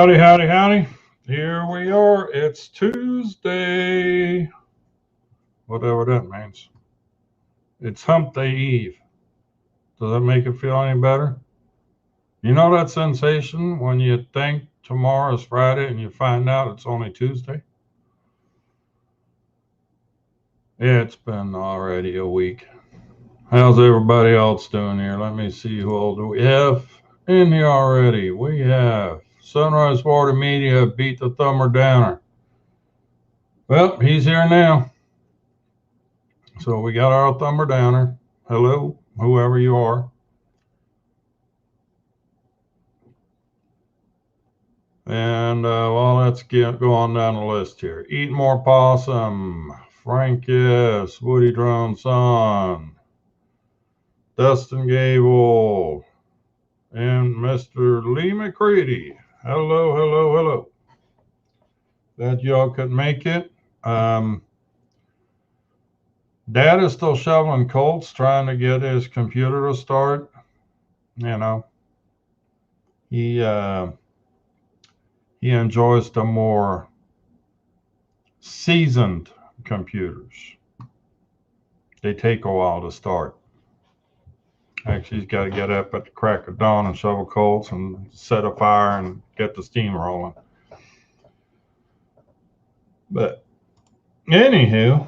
Howdy, howdy, howdy. Here we are. It's Tuesday. Whatever that means. It's Hump Day Eve. Does that make it feel any better? You know that sensation when you think tomorrow is Friday and you find out it's only Tuesday? It's been already a week. How's everybody else doing here? Let me see who all do we have in here already. We have Sunrise Water Media beat the Thumber Downer. Well, he's here now. So we got our Thumber Downer. Hello, whoever you are. And well, let's go on down the list here. Eat More Possum, Frank S., Woody Drone Son, Dustin Gable, and Mr. Lee McCready. Hello, hello, hello. Glad y'all could make it. Dad is still shoveling colts, trying to get his computer to start. You know, he enjoys the more seasoned computers. They take a while to start. Actually, he's got to get up at the crack of dawn and shovel coals and set a fire and get the steam rolling. But anywho,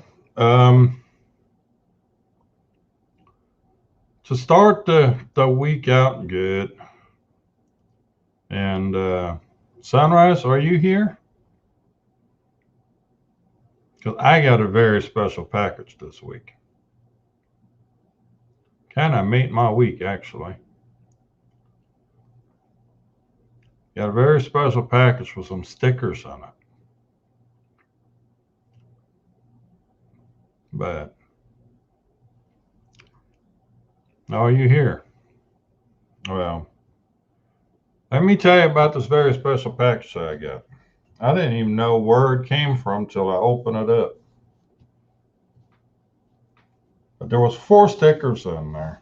to start the week out good. And Sunrise, are you here? Because I got a very special package this week. Kind of made my week, actually. Got a very special package with some stickers on it. But, are you here? Well, let me tell you about this very special package that I got. I didn't even know where it came from till I opened it up. But there was 4 stickers in there.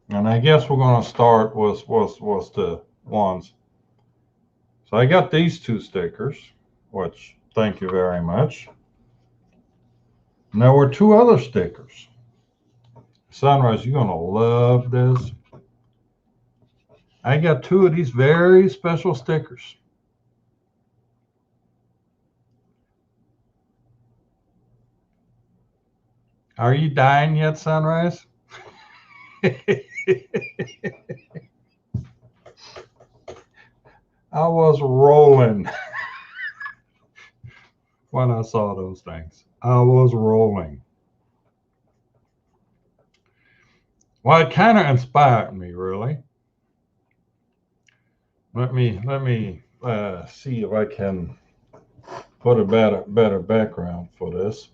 And I guess we're going to start with the ones. So I got these 2 stickers, which thank you very much. And there were 2 other stickers. Sunrise, you're going to love this. I got 2 of these very special stickers. Are you dying yet, Sunrise? I was rolling when I saw those things. I was rolling. Well, it kind of inspired me, really. Let me see if I can put a better background for this.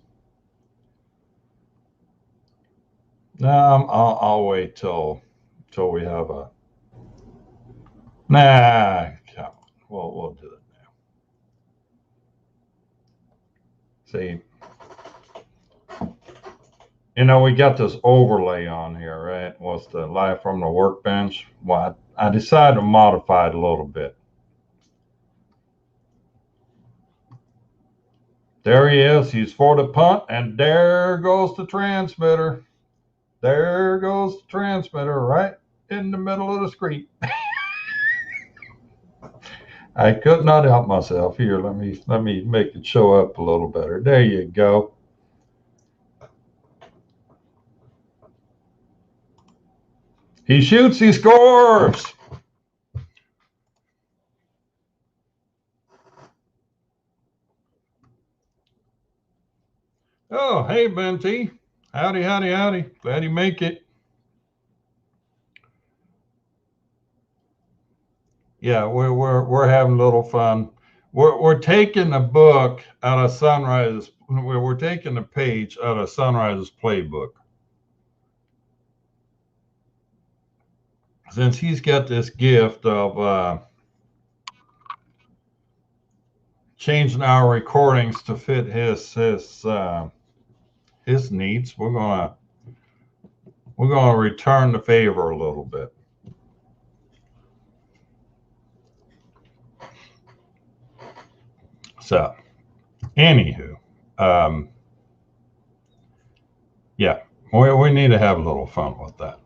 No, I'll wait till we have a. Nah, come on. We'll do it now. See, you know, we got this overlay on here, right? What's the live from the workbench? Well, I decided to modify it a little bit. There he is. He's for the punt, and there goes the transmitter. There goes the transmitter right in the middle of the screen. I could not help myself. Here, let me make it show up a little better. There you go. He shoots, he scores. Oh, hey, Ben T. Howdy, howdy, howdy. Glad you make it. Yeah, we're having a little fun. We're taking a book out of Sunrise's. We're taking a page out of Sunrise's playbook. Since he's got this gift of changing our recordings to fit his needs, we're gonna return the favor a little bit. So, anywho, yeah, we need to have a little fun with that.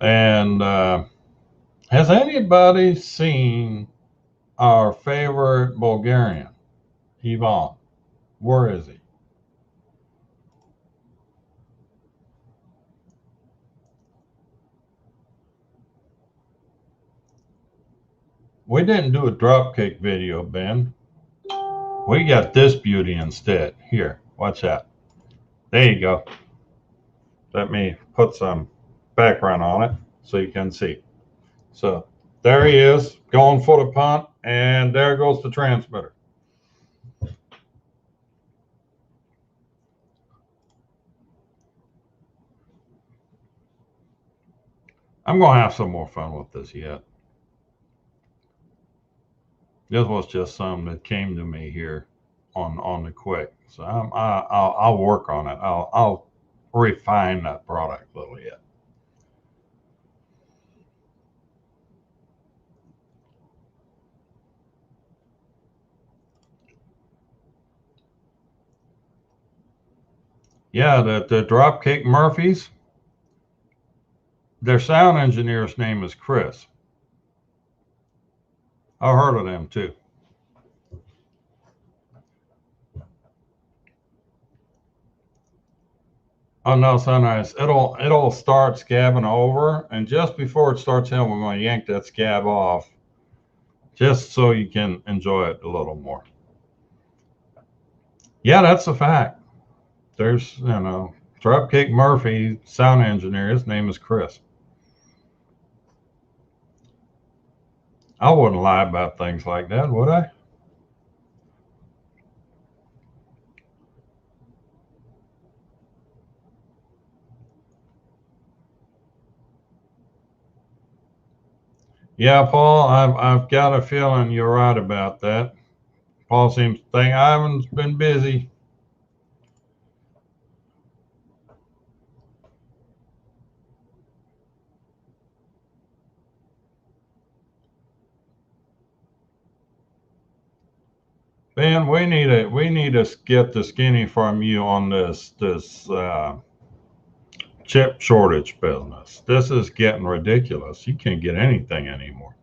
And has anybody seen our favorite Bulgarian, Ivan? Where is he? We didn't do a dropkick video, Ben. We got this beauty instead. Here, watch that. There you go. Let me put some background on it so you can see. So there he is going for the punt, and there goes the transmitter. I'm going to have some more fun with this yet. This was just something that came to me here on the quick. So I'll work on it. I'll refine that product a little yet. Yeah, the Dropkick Murphys, their sound engineer's name is Chris. I've heard of them too. Oh no, Sunrise. It'll start scabbing over, and just before it starts hitting, we're going to yank that scab off, just so you can enjoy it a little more. Yeah, that's a fact. There's Dropkick Murphy, sound engineer. His name is Chris. I wouldn't lie about things like that, would I? Yeah, Paul, I've got a feeling you're right about that. Paul seems to think I haven't been busy. Ben, we need to get the skinny from you on this chip shortage business. This is getting ridiculous. You can't get anything anymore.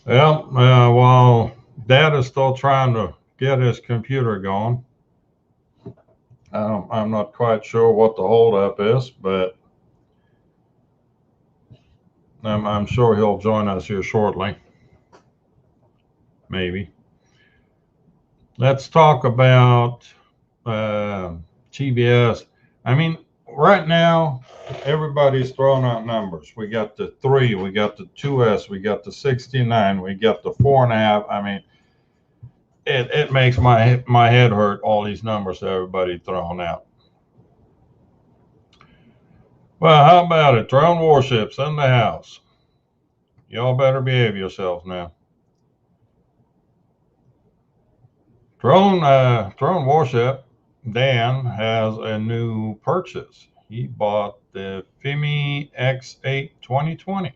Well, while Dad is still trying to get his computer going, I'm not quite sure what the holdup is, but I'm sure he'll join us here shortly. Maybe. Let's talk about TBS. I mean, right now, everybody's throwing out numbers. We got the 3, we got the 2S, we got the 69, we got the 4.5. I mean, it makes my head hurt, all these numbers that everybody throwing out. Well, how about it? Drone warships in the house. Y'all better behave yourselves now. Drone warship. Dan has a new purchase. He bought the FIMI X8 2020.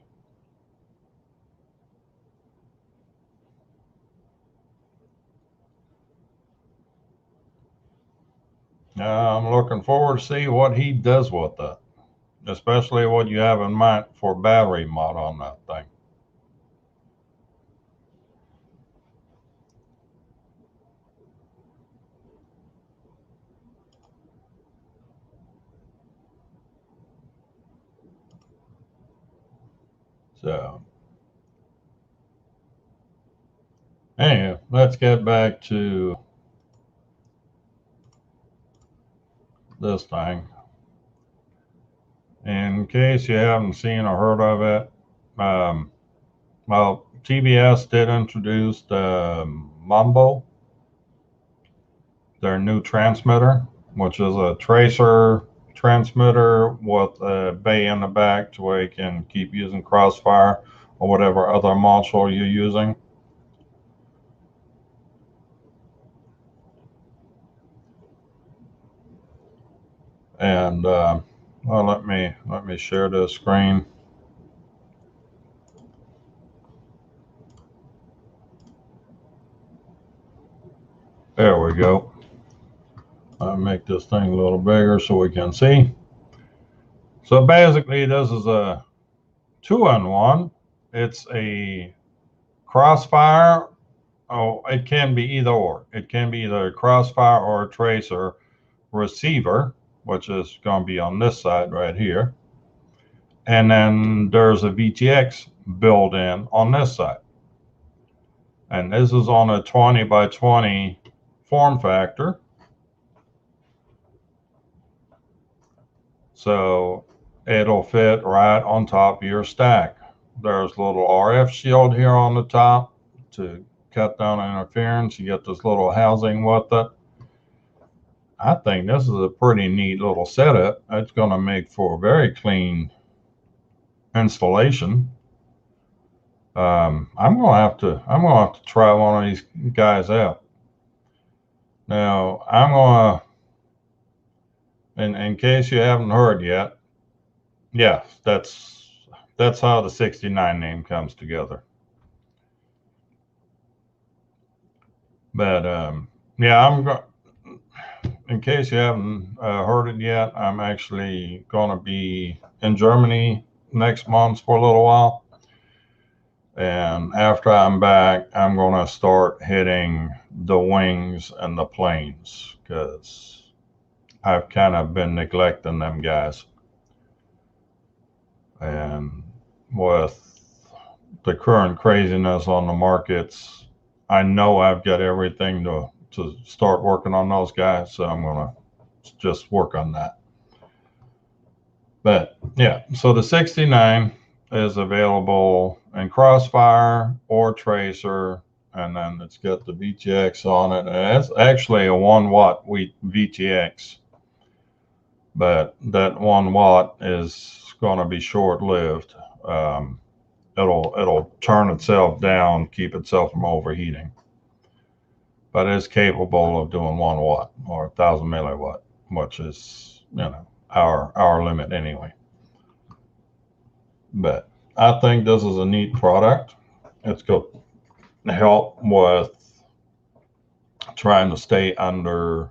I'm looking forward to see what he does with it, especially what you have in mind for battery mod on that thing. So, anyway, let's get back to this thing. In case you haven't seen or heard of it, well, TBS did introduce the Mambo, their new transmitter, which is a tracer transmitter with a bay in the back to where you can keep using Crossfire or whatever other module you're using. And well, let me share this screen. There we go. I'll make this thing a little bigger so we can see. So basically, this is a 2-in-1. It's a crossfire. Oh, it can be either or. It can be either a crossfire or a tracer receiver, which is going to be on this side right here. And then there's a VTX built in on this side. And this is on a 20 by 20 form factor. So it'll fit right on top of your stack. There's a little RF shield here on the top to cut down interference. You get this little housing with it. I think this is a pretty neat little setup. It's going to make for a very clean installation. I'm going to have to try one of these guys out. Now, I'm going to, in case you haven't heard yet, yeah, that's how the 69 name comes together. But yeah, in case you haven't heard it yet, I'm actually going to be in Germany next month for a little while. And after I'm back, I'm going to start hitting the wings and the planes because I've kind of been neglecting them guys. And with the current craziness on the markets, I know I've got everything to start working on those guys. So I'm going to just work on that. But yeah, so the 69 is available in Crossfire or Tracer, and then it's got the VTX on it. And it's actually a 1-watt VTX, but that 1 watt is going to be short-lived. It'll turn itself down, keep itself from overheating, but it's capable of doing 1 watt or 1,000 milliwatt, which is, you know, our limit anyway. But I think this is a neat product. It's going to help with trying to stay under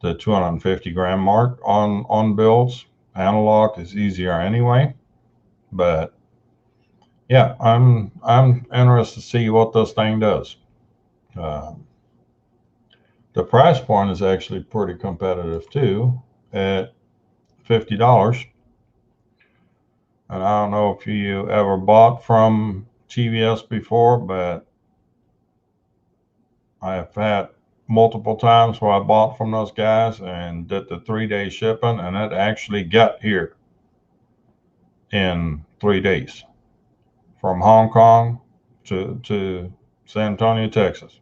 the 250 gram mark on builds. Analog is easier anyway, but yeah, I'm interested to see what this thing does. The price point is actually pretty competitive too, at $50. And I don't know if you ever bought from TVS before, but I have had multiple times where I bought from those guys and did the 3-day shipping, and it actually got here in 3 days from Hong Kong to San Antonio, Texas.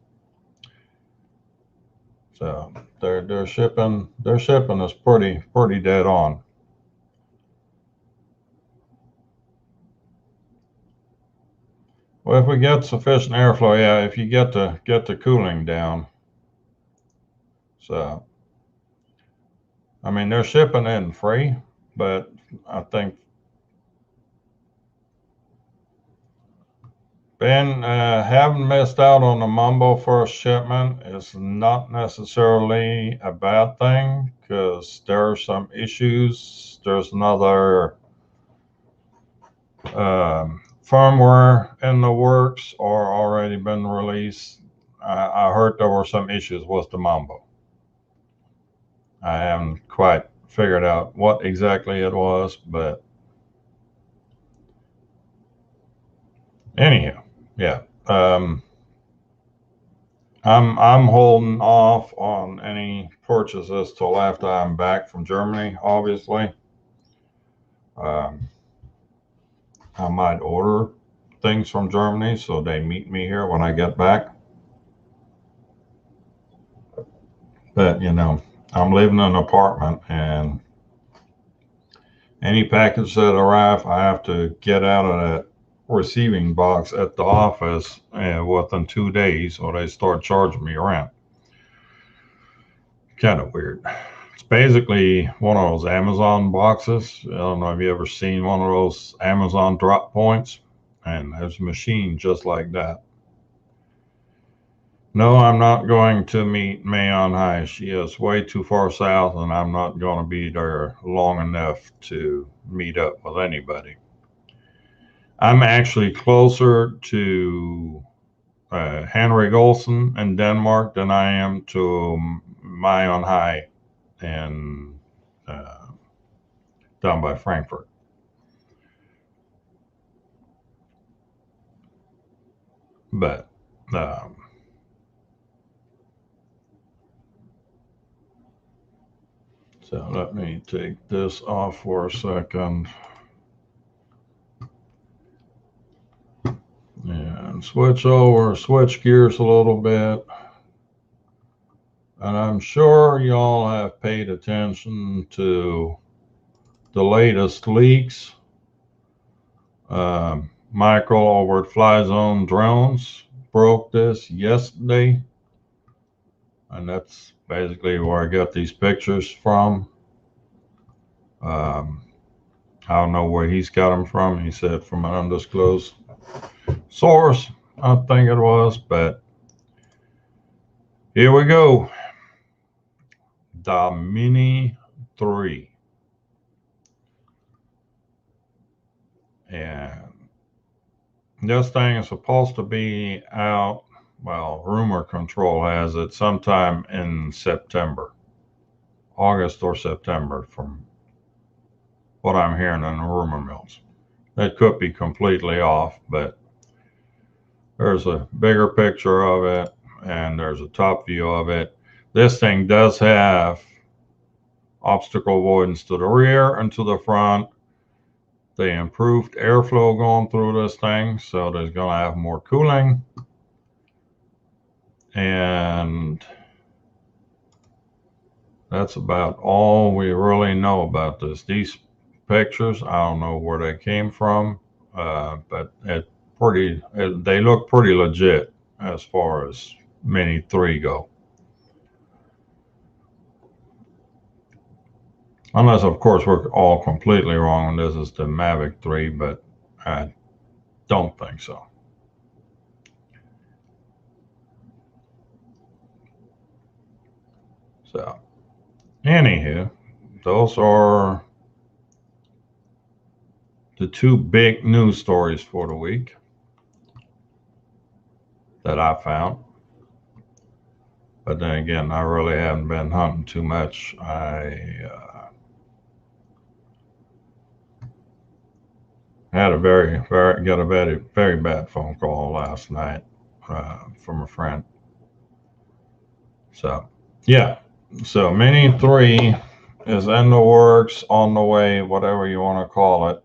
So their shipping is pretty dead on. Well, if we get sufficient airflow, yeah, if you get the cooling down. So I mean, they're shipping in free, but I think Ben, having missed out on the Mumbo first shipment is not necessarily a bad thing because there are some issues. There's another firmware in the works or already been released. I heard there were some issues with the Mumbo. I haven't quite figured out what exactly it was, but anyhow, yeah. I'm holding off on any purchases till after I'm back from Germany, obviously. I might order things from Germany so they meet me here when I get back. But, you know, I'm living in an apartment and any package that arrives, I have to get out of that receiving box at the office within 2 days or they start charging me rent. Kind of weird. It's basically one of those Amazon boxes. I don't know if you ever seen one of those Amazon drop points, and there's a machine just like that. No, I'm not going to meet May on High. She is way too far south, and I'm not going to be there long enough to meet up with anybody. I'm actually closer to Henrik Olsen in Denmark than I am to May on High in down by Frankfurt. But so let me take this off for a second. And switch gears a little bit. And I'm sure y'all have paid attention to the latest leaks. Michael over at Fly Zone Drones broke this yesterday. And that's basically where I got these pictures from. I don't know where he's got them from. He said from an undisclosed source, I think it was, but here we go. The Mini 3. And this thing is supposed to be out, well, rumor control has it sometime in September, August or September, from what I'm hearing in the rumor mills. That could be completely off, but there's a bigger picture of it and there's a top view of it. This thing does have obstacle avoidance to the rear and to the front. They improved airflow going through this thing, so there's going to have more cooling. And that's about all we really know about this. These pictures, I don't know where they came from, but they look pretty legit as far as Mini 3 go. Unless, of course, we're all completely wrong and this is the Mavic 3, but I don't think so. So, anywho, those are the two big news stories for the week that I found. But then again, I really haven't been hunting too much. I had a very bad phone call last night from a friend. So, yeah. So, Mini 3 is in the works, on the way, whatever you want to call it.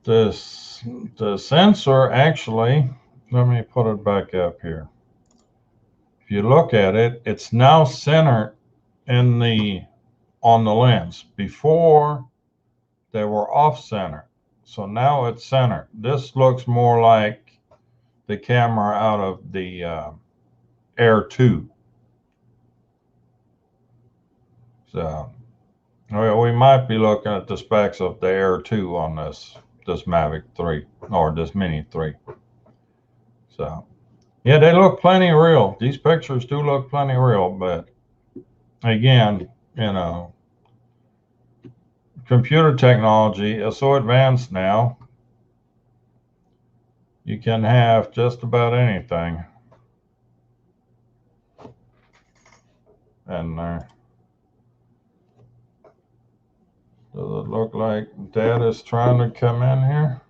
The sensor actually, let me put it back up here. If you look at it, it's now centered on the lens. Before they were off center, so now it's centered. This looks more like the camera out of the Air 2. So we might be looking at the specs of the Air 2 on this Mavic 3 or this Mini 3. So yeah, they look plenty real. These pictures do look plenty real, but again, computer technology is so advanced now, you can have just about anything in there. Does it look like Dad is trying to come in here?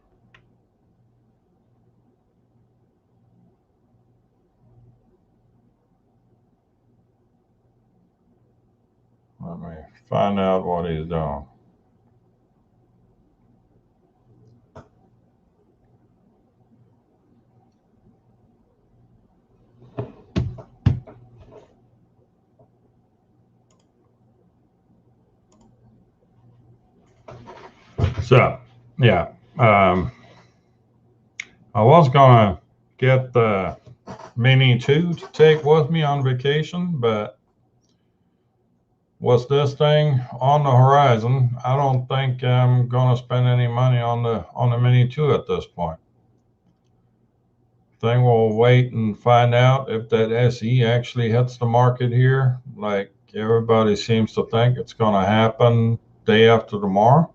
Let me find out what he's doing. So, yeah, I was gonna get the Mini 2 to take with me on vacation, but with this thing on the horizon, I don't think I'm going to spend any money on the Mini 2 at this point. Thing we'll wait and find out if that SE actually hits the market here, like everybody seems to think it's going to happen day after tomorrow,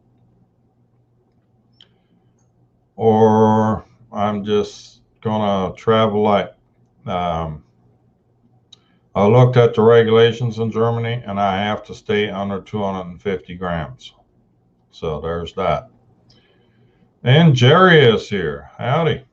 or I'm just going to travel light. I looked at the regulations in Germany, and I have to stay under 250 grams. So there's that. And Jerry is here. Howdy.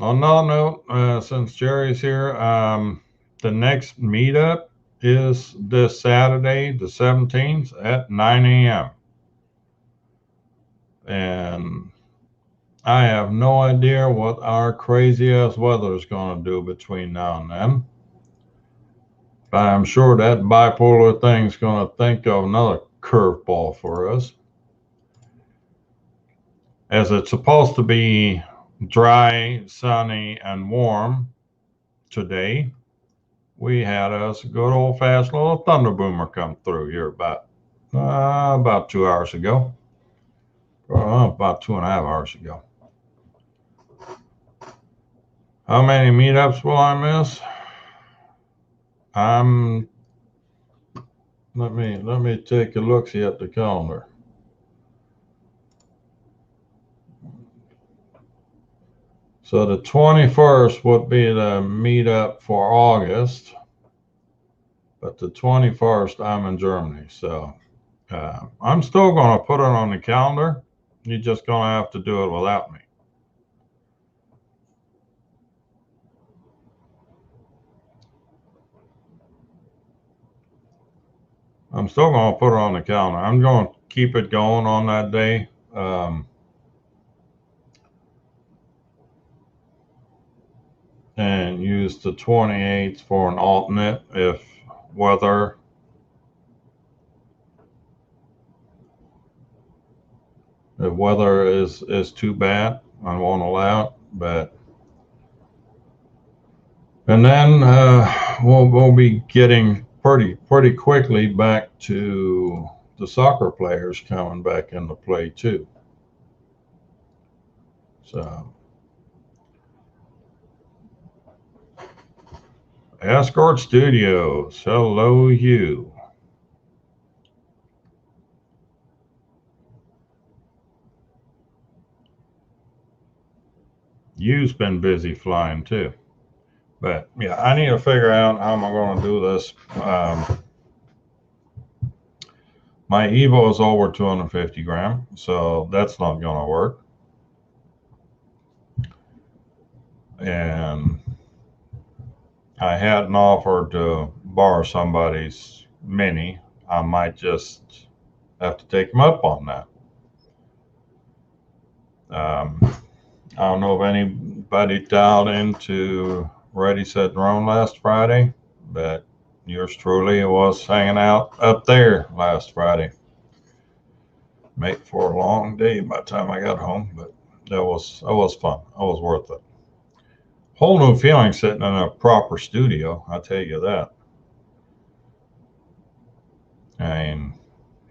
On that note, since Jerry's here, the next meetup is this Saturday, the 17th at 9 a.m. And I have no idea what our crazy ass weather is going to do between now and then. But I'm sure that bipolar thing's going to think of another curveball for us. As it's supposed to be dry, sunny, and warm today, we had us a good old-fashioned little thunder boomer come through here about 2 hours ago. About 2.5 hours ago. How many meetups will I miss? Let me take a look see at the calendar. So the 21st would be the meetup for August, but the 21st I'm in Germany, so I'm still going to put it on the calendar. You're just going to have to do it without me. I'm still going to put it on the calendar. I'm going to keep it going on that day. And use the 28th for an alternate if weather is too bad. I won't allow it, but and then we'll be getting pretty quickly back to the soccer players coming back into play too. So Escort Studios, hello you. You've been busy flying too. But yeah, I need to figure out how am I going to do this. My Evo is over 250 gram, so that's not going to work. And I hadn't offered to borrow somebody's Mini. I might just have to take them up on that. I don't know if anybody dialed into Ready Set Drone last Friday, but yours truly was hanging out up there last Friday. Make for a long day by the time I got home, but that was fun. It was worth it. Whole new feeling sitting in a proper studio, I'll tell you that. I mean,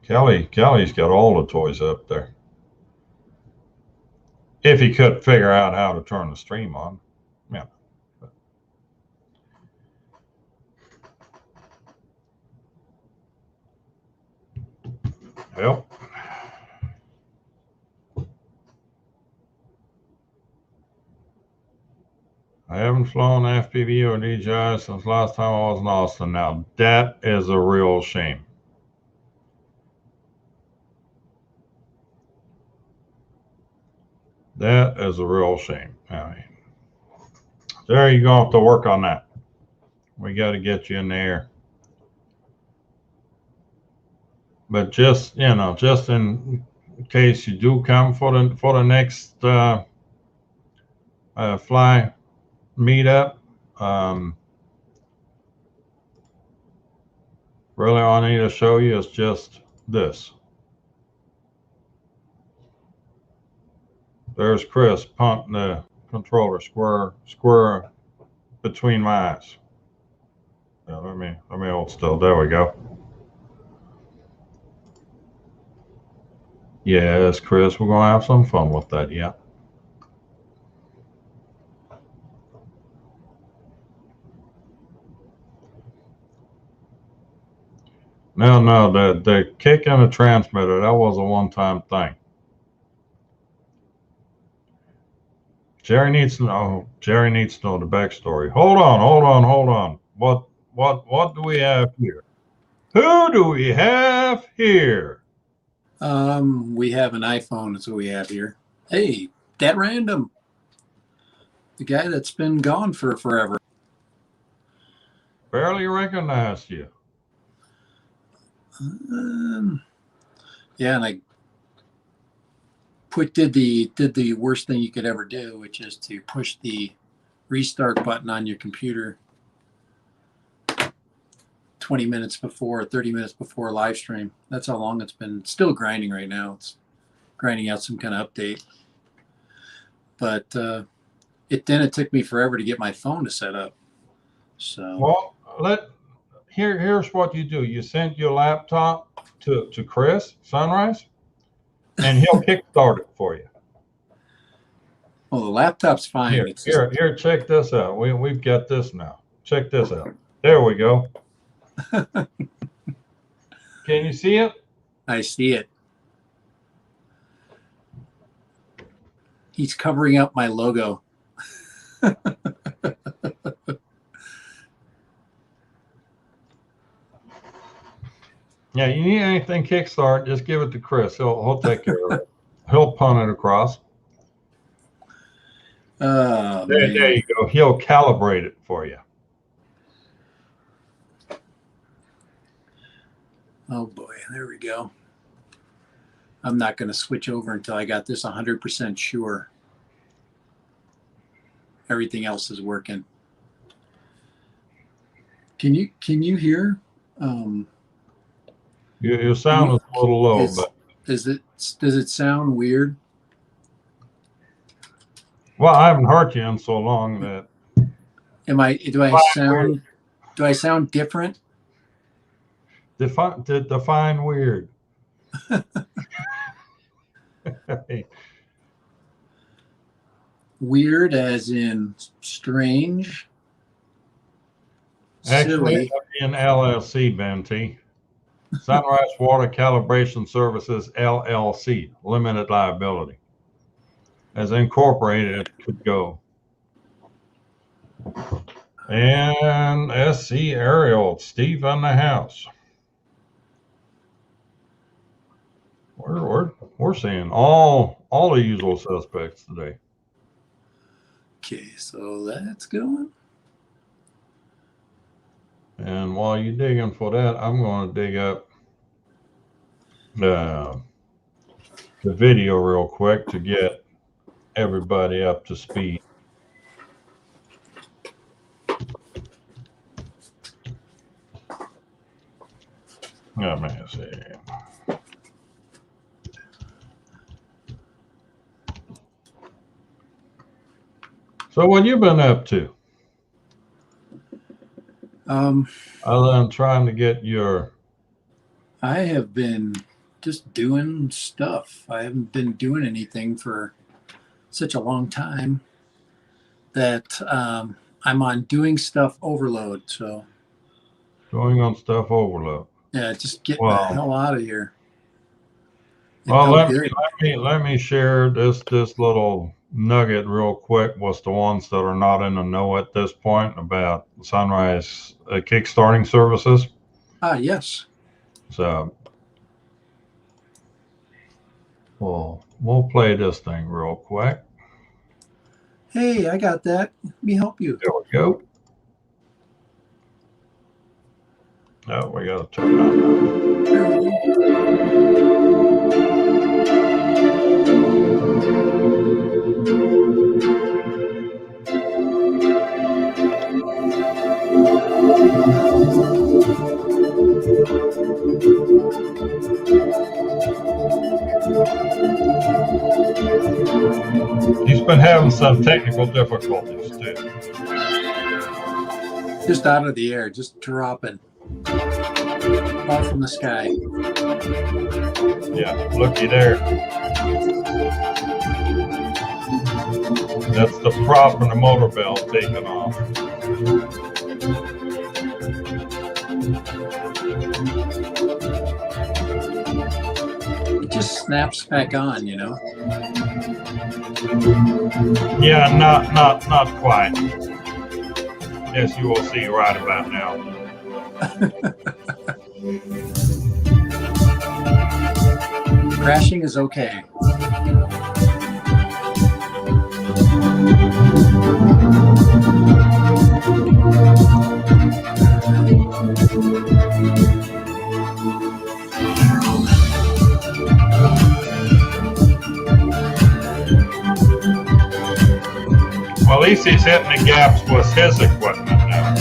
Kelly's got all the toys up there. If he could figure out how to turn the stream on, yeah. Well, I haven't flown FPV or DJI since last time I was in Austin. Now, that is a real shame. That is a real shame. I mean, there you're going to have to work on that. We got to get you in there. But just in case you do come for the next fly meetup, really all I need to show you is just this. There's Chris punting the controller square between my eyes. Now, let me hold still. There we go. Yes, Chris, we're gonna have some fun with that. Yeah. No, the kick in the transmitter, that was a one-time thing. Jerry needs to know the backstory. Hold on. What do we have here? Who do we have here? We have an iPhone. That's what we have here. Hey, that random. The guy that's been gone for forever. Barely recognized you. Yeah, and I did the worst thing you could ever do, which is to push the restart button on your computer 20 minutes before, 30 minutes before live stream. That's how long it's been. Still grinding right now. It's grinding out some kind of update. But it took me forever to get my phone to set up. So here's what you do. You send your laptop to Chris Sunrise, and he'll kickstart it for you. Well, the laptop's fine. Here, check this out. We've got this now. Check this out. There we go. Can you see it? I see it. He's covering up my logo. Yeah, you need anything kickstart, just give it to Chris. He'll take care of it. He'll punt it across. There you go. He'll calibrate it for you. Oh boy, there we go. I'm not going to switch over until I got this 100% sure. Everything else is working. Can you hear? Your sound is a little low, but does it sound weird? Well, I haven't heard you in so long that. Do I sound different? Define weird. Weird as in strange? Actually, in LLC, Benty. Sunrise Water Calibration Services, LLC, limited liability. As incorporated, it could go. And SC Ariel, Steve in the house. We're seeing all the usual suspects today. Okay, so that's going. And while you're digging for that, I'm going to dig up the video real quick to get everybody up to speed. Let me see. So what you been up to? Other than trying to get your... I have been just doing stuff. I haven't been doing anything for such a long time that I'm on doing stuff overload. So Doing on stuff overload. Yeah, just get the hell out of here. Well, let me share this little nugget real quick with the ones that are not in the know at this point about Sunrise kickstarting services. Yes. So we'll play this thing real quick. Hey, I got that. Let me help you. There we go. Oh, we got to turn that on. There we go. He's been having some technical difficulties too. Just out of the air, just dropping. Fall from the sky. Yeah, looky there. That's the prop and the motor belt taking off. It just snaps back on, you know. Yeah, not quite. Yes, you will see right about now. Crashing is okay. Well, at least he's hitting the gaps with his equipment now.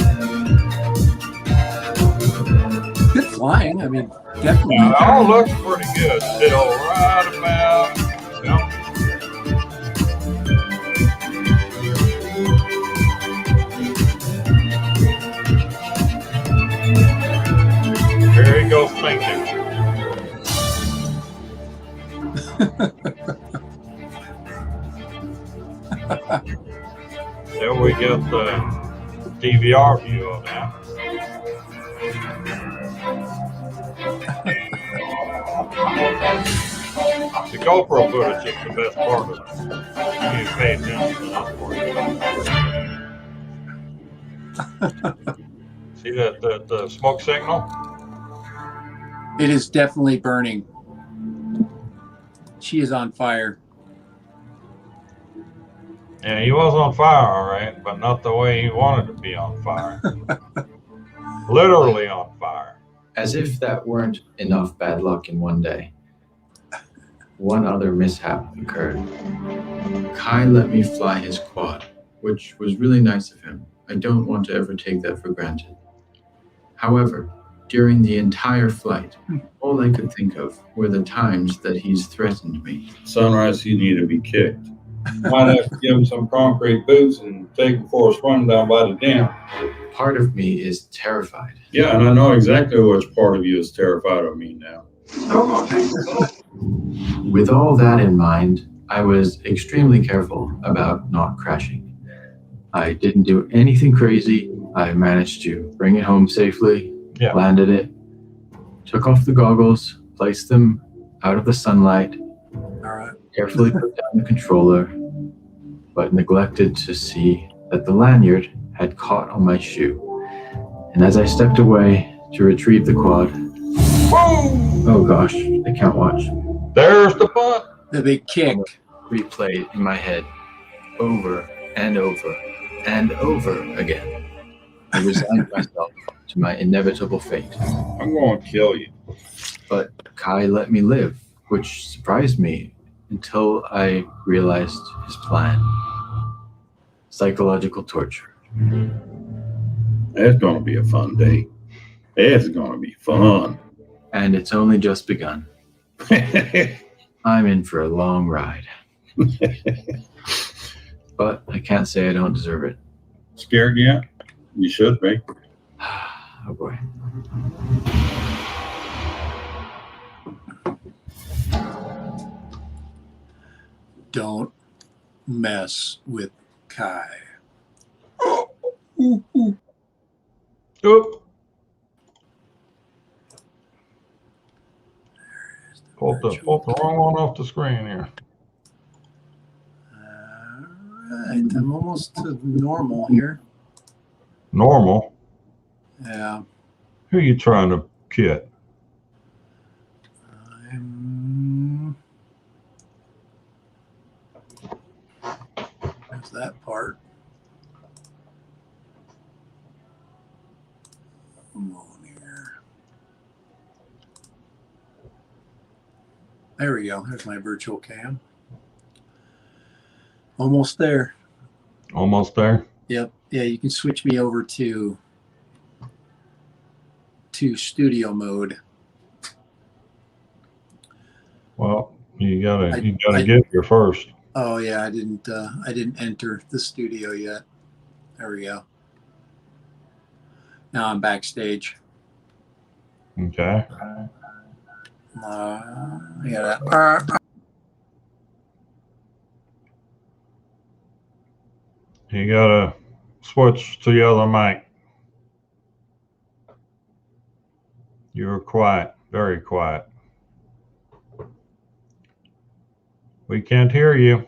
Good flying. I mean, definitely. It all looks pretty good. Still right about. Yep. Here he goes thinking. There we get the DVR view of that. The GoPro footage is the best part of it. You pay attention to that part. See that the smoke signal? It is definitely burning. She is on fire. Yeah, he was on fire, all right, but not the way he wanted to be on fire. Literally on fire. As if that weren't enough bad luck in one day, one other mishap occurred. Kai let me fly his quad, which was really nice of him. I don't want to ever take that for granted. However, during the entire flight, all I could think of were the times that he's threatened me. Sunrise, you need to be kicked. Might have to give him some concrete boots and take him for a swim down by the dam. Part of me is terrified. Yeah, and I know exactly which part of you is terrified of me now. With all that in mind, I was extremely careful about not crashing. I didn't do anything crazy. I managed to bring it home safely, landed it, took off the goggles, placed them out of the sunlight, carefully put down the controller, but neglected to see that the lanyard had caught on my shoe. And as I stepped away to retrieve the quad, oh gosh, I can't watch. There's the punt. The big kick. Replayed in my head over and over and over again. I resigned myself to my inevitable fate. I'm going to kill you. But Kai let me live, which surprised me until I realized his plan. Psychological torture. It's going to be a fun day. It's going to be fun. And it's only just begun. I'm in for a long ride. But I can't say I don't deserve it. Scared yet? You should be. Oh boy. Don't mess with Kai. Oop. Pulled the wrong one off the screen here. Alright, I'm almost to normal here. Normal? Yeah. Who are you trying to kid? There's that part. Come on here. There we go. There's my virtual cam. Almost there. Almost there? Yep. Yeah, you can switch me over to studio mode. Well, you gotta get here first. Oh yeah, I didn't enter the studio yet. There we go. Now I'm backstage. Okay. Yeah. You gotta switch to the other mic. You're quiet, very quiet. We can't hear you.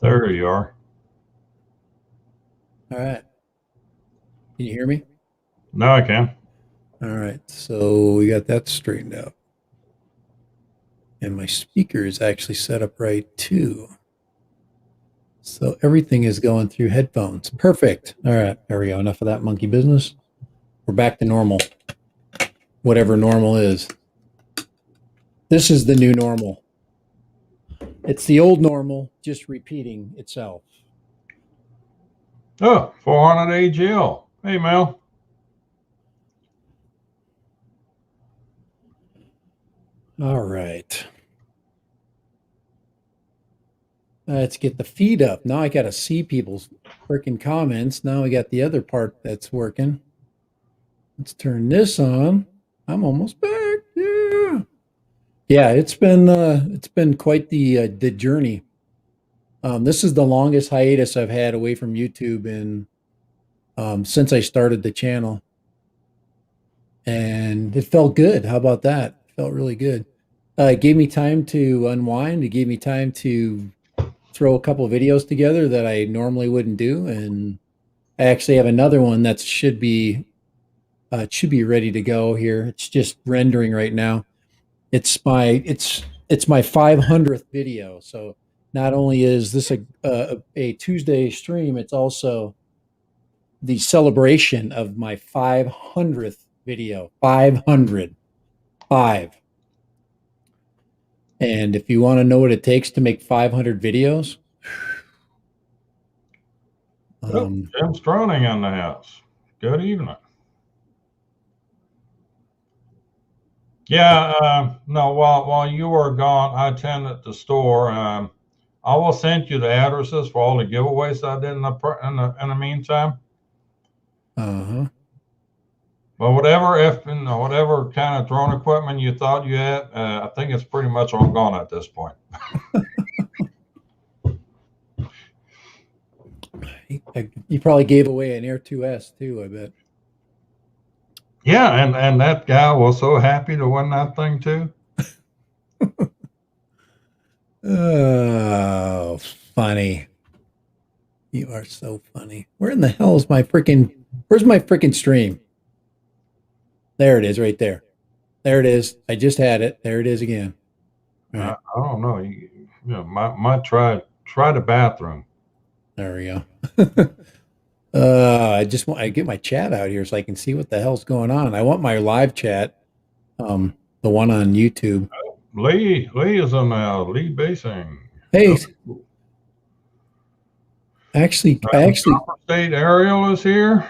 There you are. All right. Can you hear me? Now I can. All right. So we got that straightened out. And my speaker is actually set up right too. So everything is going through headphones. Perfect. All right. There we go. Enough of that monkey business. We're back to normal. Whatever normal is. This is the new normal. It's the old normal, just repeating itself. Oh, 400 AGL. Hey, Mel. All right. Let's get the feed up. Now I got to see people's freaking comments. Now we got the other part that's working. Let's turn this on. I'm almost back. Yeah. Yeah, it's been quite the journey. This is the longest hiatus I've had away from YouTube in since I started the channel, and it felt good. How about that? It felt really good. It gave me time to unwind. It gave me time to throw a couple of videos together that I normally wouldn't do, and I actually have another one that should be ready to go here. It's just rendering right now. It's my 500th video. So not only is this a Tuesday stream, it's also the celebration of my 500th video. 500. 5. And if you want to know what it takes to make 500 videos, Jim Stroning in the house. Good evening. Yeah, no, while you were gone, I attended the store. I will send you the addresses for all the giveaways I did in the meantime. uh-huh. But whatever kind of drone equipment you thought you had, I think it's pretty much all gone at this point. You probably gave away an Air 2S too, I bet. Yeah, and that guy was so happy to win that thing too. Oh, funny. You are so funny. Where in the hell is where's my freaking stream? There it is right there. There it is. I just had it. There it is again. Right. I don't know. Might try the bathroom. There we go. I get my chat out here so I can see what the hell's going on. I want my live chat, the one on YouTube. Lee is on now. Lee Basing. Hey, actually, State Ariel is here.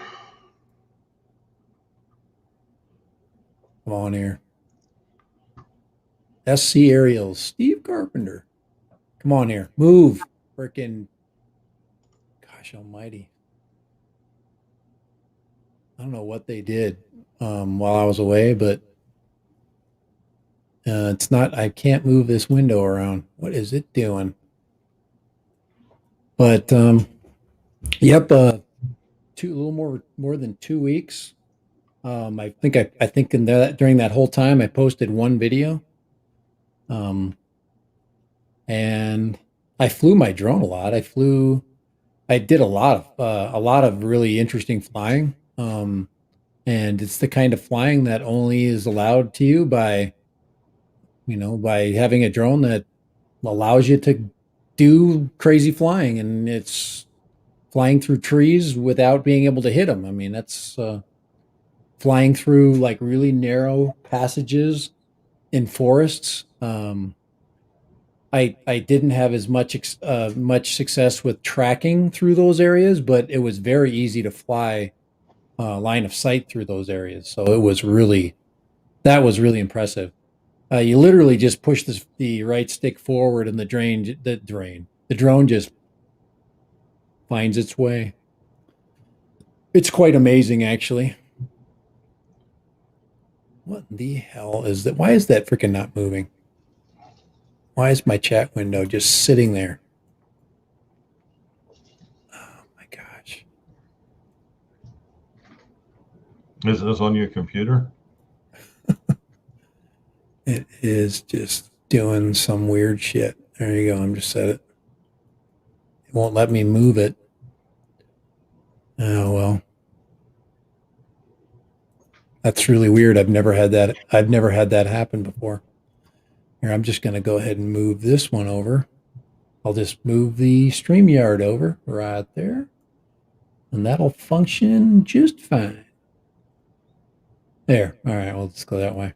come on here. SC Aerials, Steve Carpenter. Come on here. Move. Freaking, gosh almighty. I don't know what they did while I was away, but it's not, I can't move this window around. What is it doing? But yep, a little more than 2 weeks. I think during that whole time I posted one video. And I flew my drone a lot. I did a lot of really interesting flying. And it's the kind of flying that only is allowed to you by having a drone that allows you to do crazy flying, and it's flying through trees without being able to hit them. I mean, that's flying through like really narrow passages in forests. I I didn't have as much success with tracking through those areas, but it was very easy to fly line of sight through those areas. So that was really impressive. You literally just push the right stick forward, and the drone just finds its way. It's quite amazing, actually. What the hell is that? Why is that freaking not moving? Why is my chat window just sitting there? Oh my gosh. Is this on your computer? It is just doing some weird shit. There you go. I'm just set it. It won't let me move it. Oh well. That's really weird. I've never had that happen before. Here, I'm just going to go ahead and move this one over. I'll just move the StreamYard over right there, and that'll function just fine. There. All right. Well, let's go that way.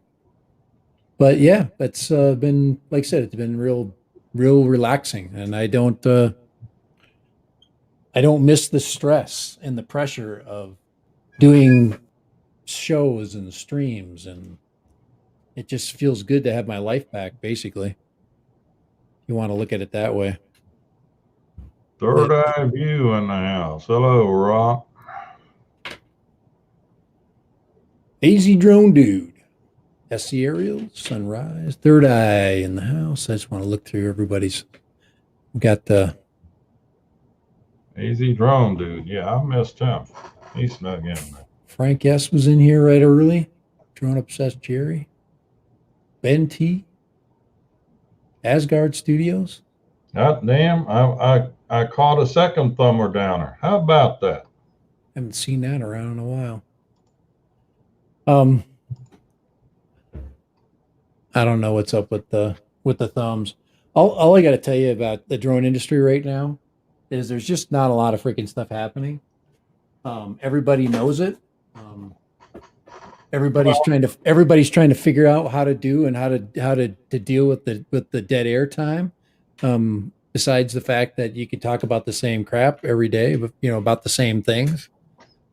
But yeah, it's been, like I said, it's been real relaxing, and I don't miss the stress and the pressure of doing shows and streams, and it just feels good to have my life back, basically. You want to look at it that way. Third eye view in the house. Hello, Rock. AZ Drone Dude. SC Aerial, Sunrise, Third Eye in the house. I just want to look through everybody's. We got the AZ Drone Dude. Yeah, I missed him. He snuck in there. Frank S was in here right early. Drone Obsessed Jerry. Ben T. Asgard Studios. God damn, I caught a second thumber downer. How about that? Haven't seen that around in a while. I don't know what's up with the thumbs. All I got to tell you about the drone industry right now is there's just not a lot of freaking stuff happening. Everybody knows it. Everybody's trying to figure out how to do and how to deal with the dead air time. Besides the fact that you can talk about the same crap every day, but about the same things.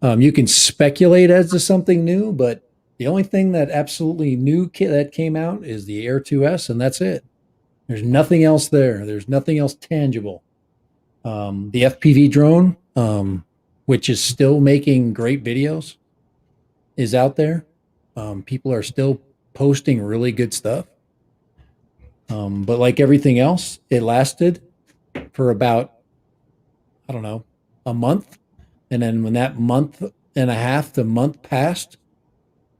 You can speculate as to something new, but the only thing that absolutely new that came out is the Air 2S, and that's it. There's nothing else there. There's nothing else tangible. The FPV drone, which is still making great videos, is out there. People are still posting really good stuff. But like everything else, it lasted for about, I don't know, a month. And then when that month and a half, the month passed,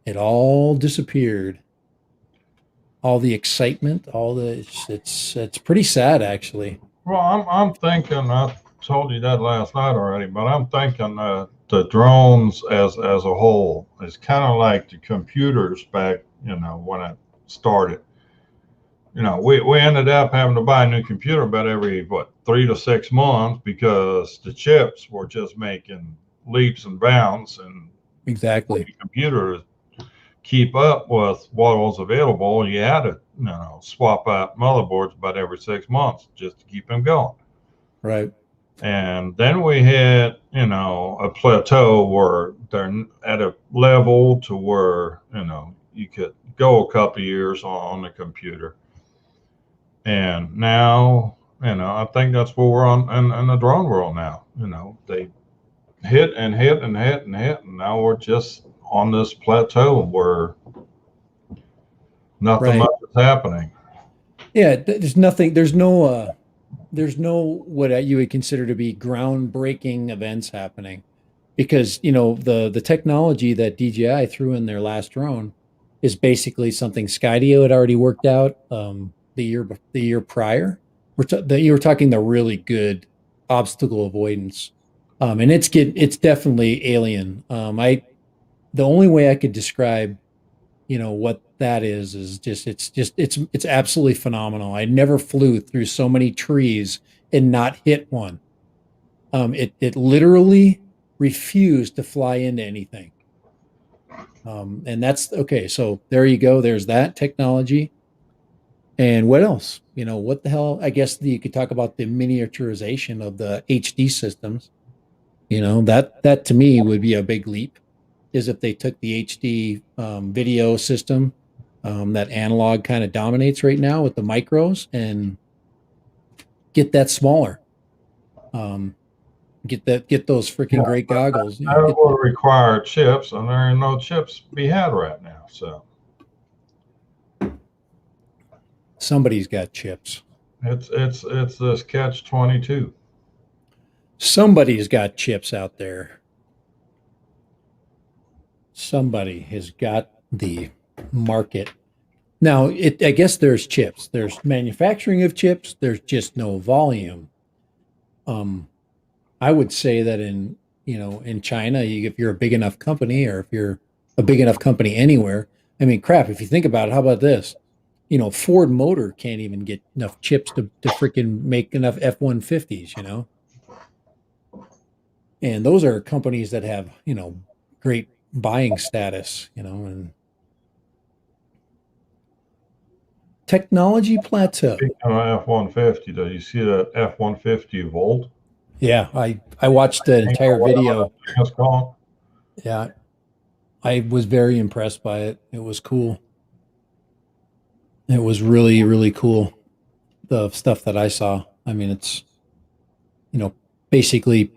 it all disappeared. All the excitement, it's pretty sad, actually. Well, I'm thinking, I told you that last night already, but I'm thinking the drones as a whole is kind of like the computers back, when it started. We ended up having to buy a new computer about every 3 to 6 months because the chips were just making leaps and bounds, and exactly the computer keep up with what was available, you had to swap out motherboards about every 6 months just to keep them going. Right. And then we hit a plateau where they're at a level to where you could go a couple of years on the computer. And now I think that's where we're on in the drone world now. They hit and hit and hit and hit, and now we're just on this plateau where nothing much is happening. Yeah, there's nothing. There's no what you would consider to be groundbreaking events happening, because the technology that DJI threw in their last drone is basically something Skydio had already worked out the year prior. You were talking the really good obstacle avoidance, and it's definitely alien. The only way I could describe what that is just it's absolutely phenomenal. I never flew through so many trees and not hit one. It literally refused to fly into anything. And that's okay. So there you go. There's that technology. And what else? What the hell? I guess you could talk about the miniaturization of the HD systems. That to me would be a big leap, is if they took the HD video system, that analog kind of dominates right now with the micros, and get that smaller. Get those freaking great goggles. That will require chips, and there ain't no chips to be had right now. So somebody's got chips. It's this catch-22. Somebody's got chips out there. Somebody has got the market. Now, I guess there's chips. There's manufacturing of chips. There's just no volume. I would say that in China, if you're a big enough company, or if you're a big enough company anywhere, I mean, crap, if you think about it, how about this? Ford Motor can't even get enough chips to freaking make enough F-150s, And those are companies that have, great buying status, and technology plateau. Speaking of F-150, do you see that F-150 Volt? Yeah, I watched the entire video. That's called. Yeah, I was very impressed by it. It was cool. It was really, really cool, the stuff that I saw. I mean, it's, basically,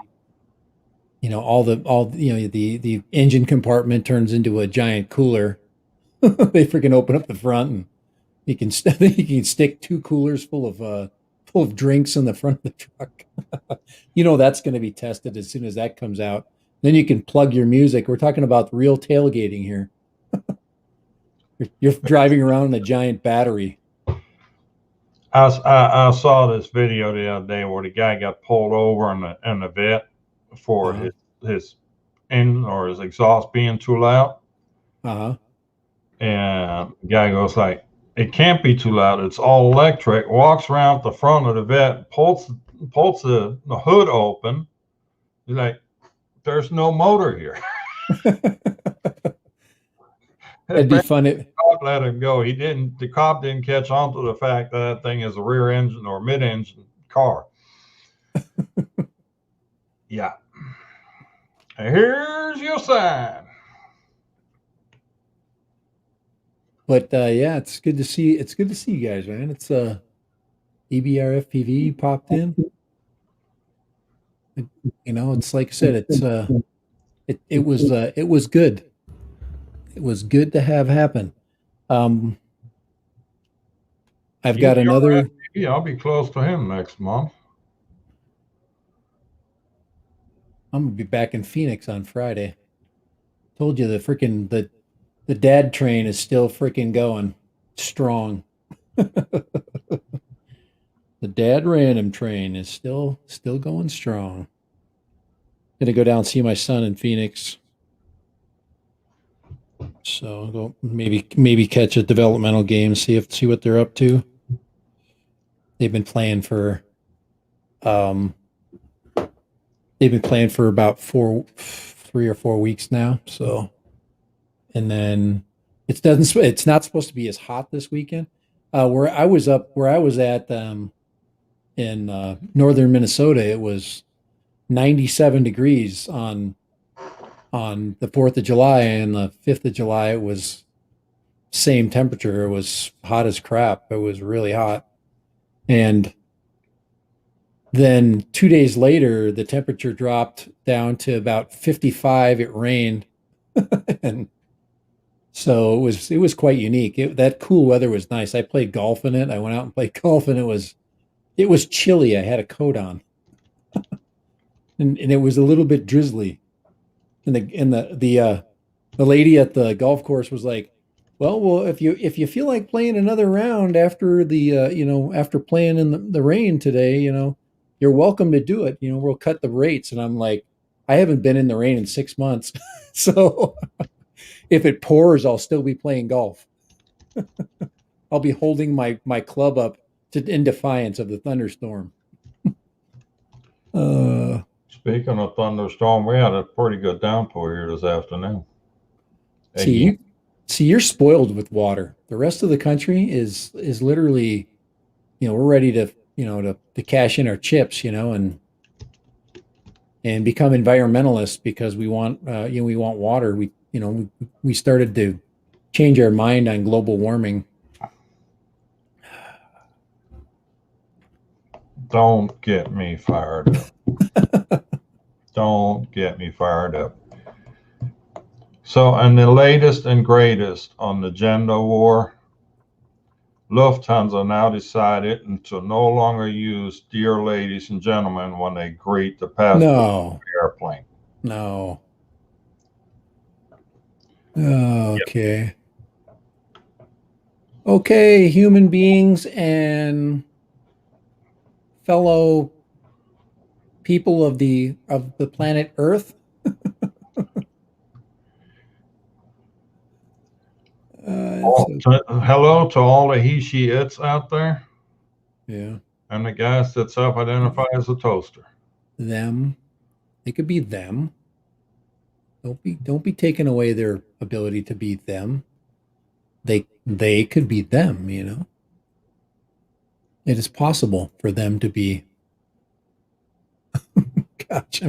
the engine compartment turns into a giant cooler. They freaking open up the front, and you can stick 2 coolers full of drinks in the front of the truck. That's going to be tested as soon as that comes out. Then you can plug your music. We're talking about real tailgating here. You're driving around in a giant battery. I saw this video the other day where the guy got pulled over in the vet for his engine or his exhaust being too loud. Uh-huh. And the guy goes like, "It can't be too loud. It's all electric." Walks around the front of the vet, pulls the hood open. He's like, "There's no motor here." It'd be fun. The cop let him go. The cop didn't catch on to the fact that thing is a rear engine or mid-engine car. Yeah. Here's your sign. But yeah, it's good to see. It's good to see you guys, man. It's EBR FPV popped in. It's like I said. It was good. It was good to have happen. I've got another. Yeah, I'll be close to him next month. I'm gonna be back in Phoenix on Friday. Told you the dad train is still freaking going strong. The dad random train is still going strong. Gonna go down and see my son in Phoenix. So I'll go maybe catch a developmental game, see what they're up to. They've been playing for about 3 or 4 weeks now. So, and then it's not supposed to be as hot this weekend. Where I was at in northern Minnesota, it was 97 degrees on the 4th of July, and the 5th of July, it was same temperature. It was hot as crap. It was really hot. And then 2 days later, the temperature dropped down to about 55. It rained. And so it was quite unique. That cool weather was nice. I played golf in it. I went out and played golf, and it was chilly. I had a coat on. And it was a little bit drizzly. And the lady at the golf course was like, well, if you feel like playing another round after after playing in the rain today, you're welcome to do it. We'll cut the rates. And I'm like, I haven't been in the rain in 6 months. So if it pours, I'll still be playing golf. I'll be holding my club up in defiance of the thunderstorm. Speaking of thunderstorm, we had a pretty good downpour here this afternoon. See, See, you're spoiled with water. The rest of the country is literally, we're ready to, to cash in our chips, and become environmentalists because we want, we want water. We started to change our mind on global warming. Don't get me fired up. Don't get me fired up. So, and the latest and greatest on the gender war, Lufthansa now decided to no longer use "dear ladies and gentlemen" when they greet the passengers on the airplane. No. Okay. Okay, human beings and fellow people of the planet Earth. Hello to all the he, she, it's out there. Yeah. And the guys that self-identify as a toaster. Them. They could be them. Don't be taking away their ability to be them. They could be them, It is possible for them to be. Gosh,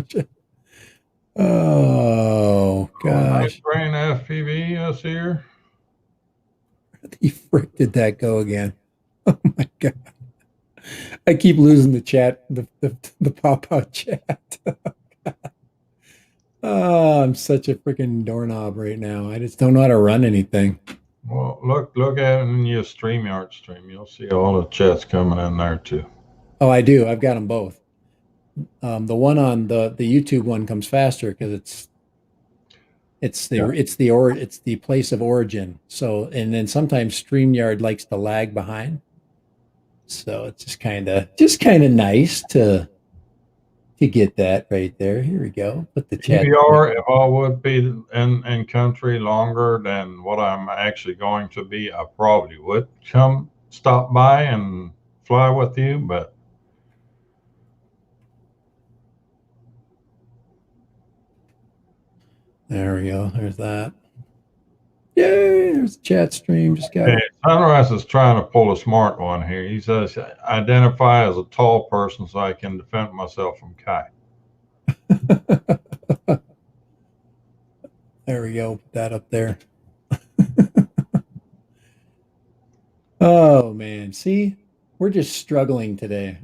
oh gosh. Brain FPV is here. The frick did that go again? Oh my god. I keep losing the chat, the pop-out chat. Oh, I'm such a freaking doorknob right now. I just don't know how to run anything. Well, look at it in your StreamYard stream. You'll see all the chats coming in there too. Oh, I do. I've got them both. The one on the YouTube one comes faster because it's the place of origin. So, and then sometimes StreamYard likes to lag behind. So it's just kind of nice to get that right there. Here we go. Put the chat. If I would be in country longer than what I'm actually going to be, I probably would stop by and fly with you, but there we go. There's that. Yay, there's the chat stream. Just got it. Sunrise is trying to pull a smart one here. He says, identify as a tall person so I can defend myself from Kai. There we go. Put that up there. Oh man, see, we're just struggling today.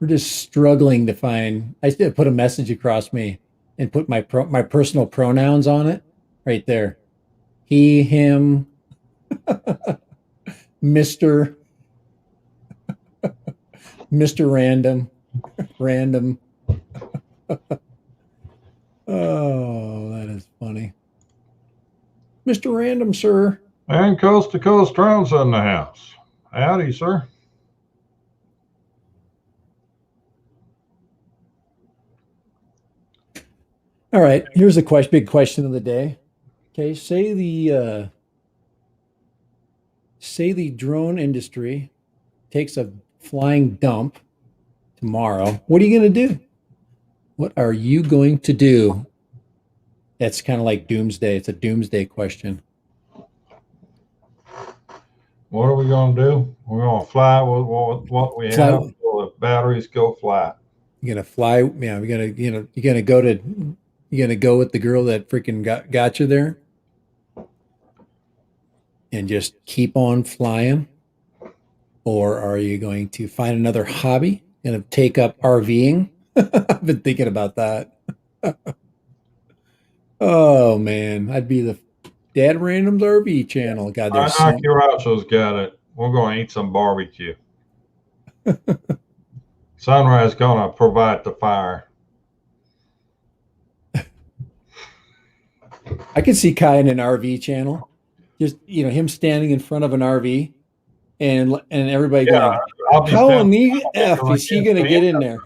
We're just struggling to find. I still put a message across me and put my personal pronouns on it right there. He, him, Mr. Random. Oh, that is funny. Mr. Random, sir. And Coast to Coast Drones in the house. Howdy, sir. All right, here's a big question of the day. Okay, say the drone industry takes a flying dump tomorrow. What are you going to do? What are you going to do? That's kind of like doomsday. It's a doomsday question. What are we going to do? We're going to fly with what we have until the batteries go flat. You're going to fly. Yeah, you're going to go with the girl that freaking got you there and just keep on flying? Or are you going to find another hobby and take up RVing? I've been thinking about that. Oh man, I'd be the Dad Random's RV channel. God, there's Curacho's got it. We're going to eat some barbecue. Sunrise is going to provide the fire. I could see Kai in an RV channel, just him standing in front of an RV, and everybody going, "How in the f is he going to get in there?"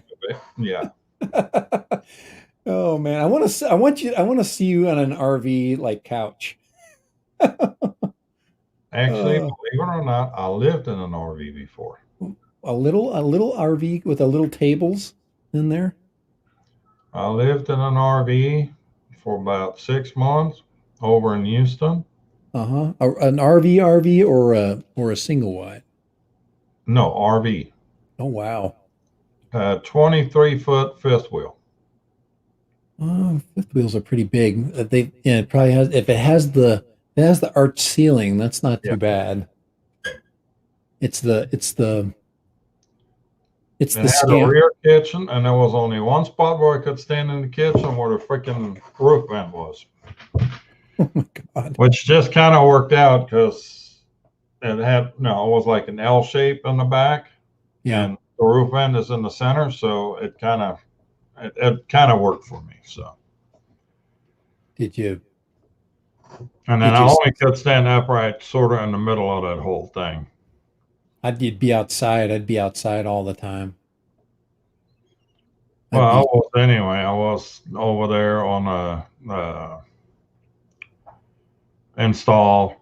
Yeah. Oh man, I want to see you on an RV like couch. Actually, believe it or not, I lived in an RV before. A little RV with a little tables in there. I lived in an RV for about 6 months over in Houston. An RV or a single wide. No, RV. Oh wow. 23-foot fifth wheel. Fifth wheels are pretty big. It probably has if it has the arch ceiling, that's not Yeah. too bad. It's the It had a scam. rear kitchen, and there was only one spot where I could stand in the kitchen where the freaking roof vent was. Oh my God. Which just kind of worked out because it was like an L shape in the back. Yeah. And the roof vent is in the center, so it kind of worked for me. So. Did you? And then I only could stand upright sort of in the middle of that whole thing. I'd be outside. I'd be outside all the time. Well, I was over there on a install,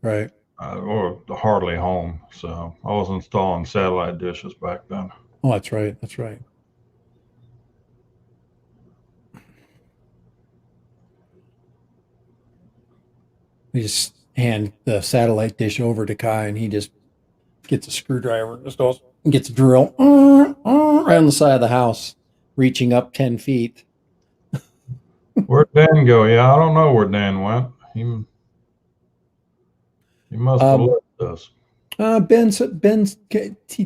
right. or hardly home. So I was installing satellite dishes back then. Oh, that's right. That's right. We just hand the satellite dish over to Kai, and he just gets a screwdriver and just goes and gets a drill right on the side of the house, reaching up 10 feet. Where'd Dan go? Yeah, I don't know where Dan went. He must have left us.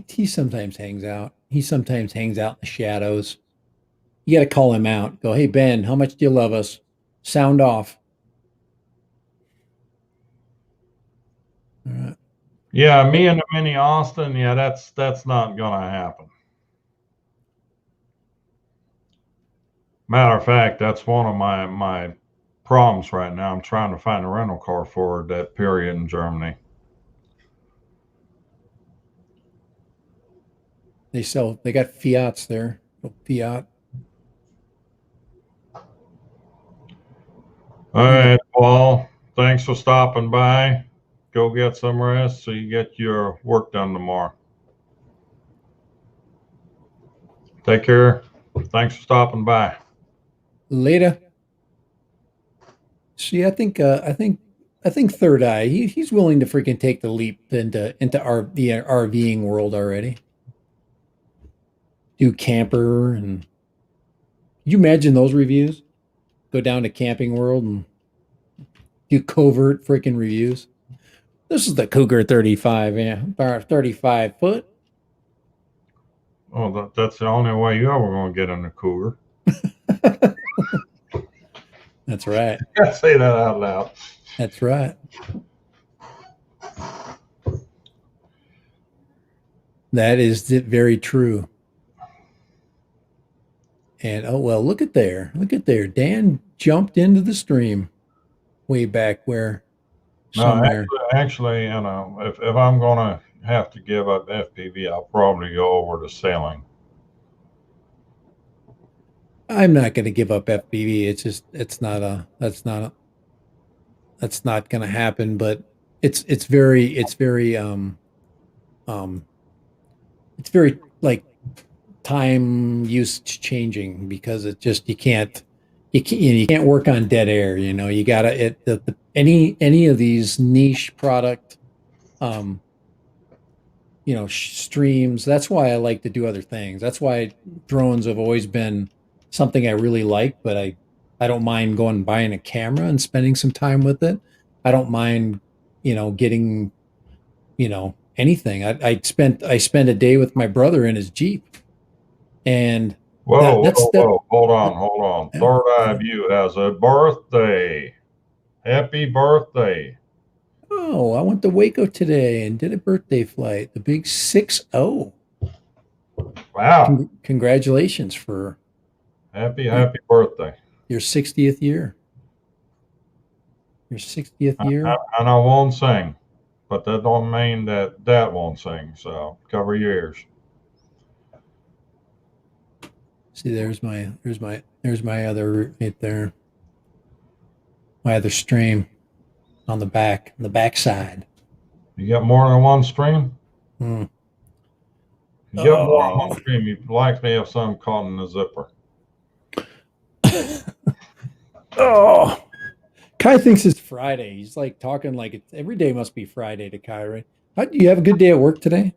He sometimes hangs out. He sometimes hangs out in the shadows. You got to call him out. Go, hey Ben, how much do you love us? Sound off. All right. Yeah, me and the Mini Austin. Yeah, that's not gonna happen. Matter of fact, that's one of my problems right now. I'm trying to find a rental car for that period in Germany. They got Fiats there. Fiat. All right, Paul. Thanks for stopping by. Go get some rest so you get your work done tomorrow. Take care. Thanks for stopping by. Later. See, I think Third Eye. He's willing to freaking take the leap into the RVing world already. Do camper and you imagine those reviews? Go down to Camping World and do covert freaking reviews. This is the Cougar 35, 35 foot. Oh, that's the only way you ever gonna get in the Cougar. That's right. I say that out loud. That's right. That is very true. And oh well, look at there. Dan jumped into the stream way back where somewhere. No, actually, if I'm gonna have to give up FPV, I'll probably go over to sailing. I'm not going to give up FPV. That's not going to happen. But it's very like time usage changing because it just you can't work on dead air. You know, you gotta any of these niche product streams. That's why I like to do other things. That's why drones have always been something I really like, but I don't mind going and buying a camera and spending some time with it. I don't mind, getting, anything. I spent a day with my brother in his Jeep. And Whoa, hold on. Third Eye View has a birthday. Happy birthday. Oh, I went to Waco today and did a birthday flight. The big 6-0. Wow. Congratulations for happy birthday. Your 60th year. Your 60th year. And I won't sing, but that don't mean that won't sing. So cover your ears. See, there's my other right there. My other stream on the back side. You got more than one stream? Hmm. You got more than one stream, you likely have some caught in the zipper. Oh, Kai thinks it's Friday. He's like talking like it's every day must be Friday to Kai, right? How, do you have a good day at work today?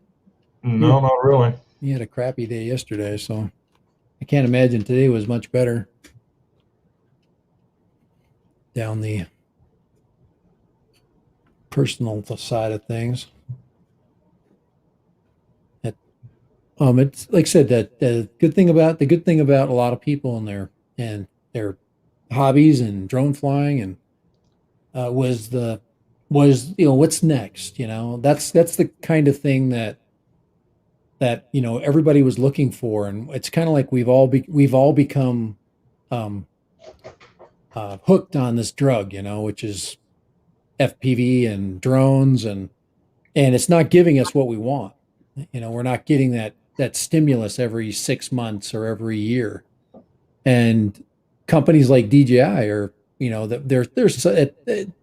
No, not really. You had a crappy day yesterday, so I can't imagine today was much better. Down the personal side of things. It's like I said that the good thing about a lot of people and their hobbies and drone flying and was what's next. That's the kind of thing that everybody was looking for, and it's kind of like we've all become um, hooked on this drug, which is FPV and drones, and it's not giving us what we want. We're not getting that stimulus every 6 months or every year. And companies like DJI are,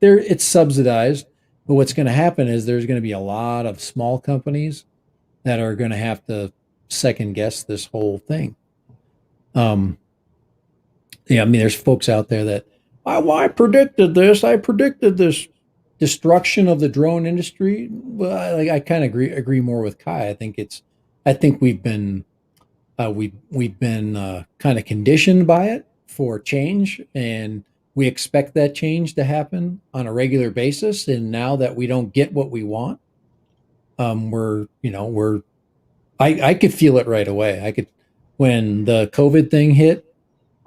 it's subsidized. But what's going to happen is there's going to be a lot of small companies that are going to have to second guess this whole thing. Yeah, I mean, there's folks out there that, I predicted this. I predicted this destruction of the drone industry. Well, I kind of agree more with Kai. I think we've been kind of conditioned by it for change, and we expect that change to happen on a regular basis. And now that we don't get what we want, I could feel it right away. When the COVID thing hit,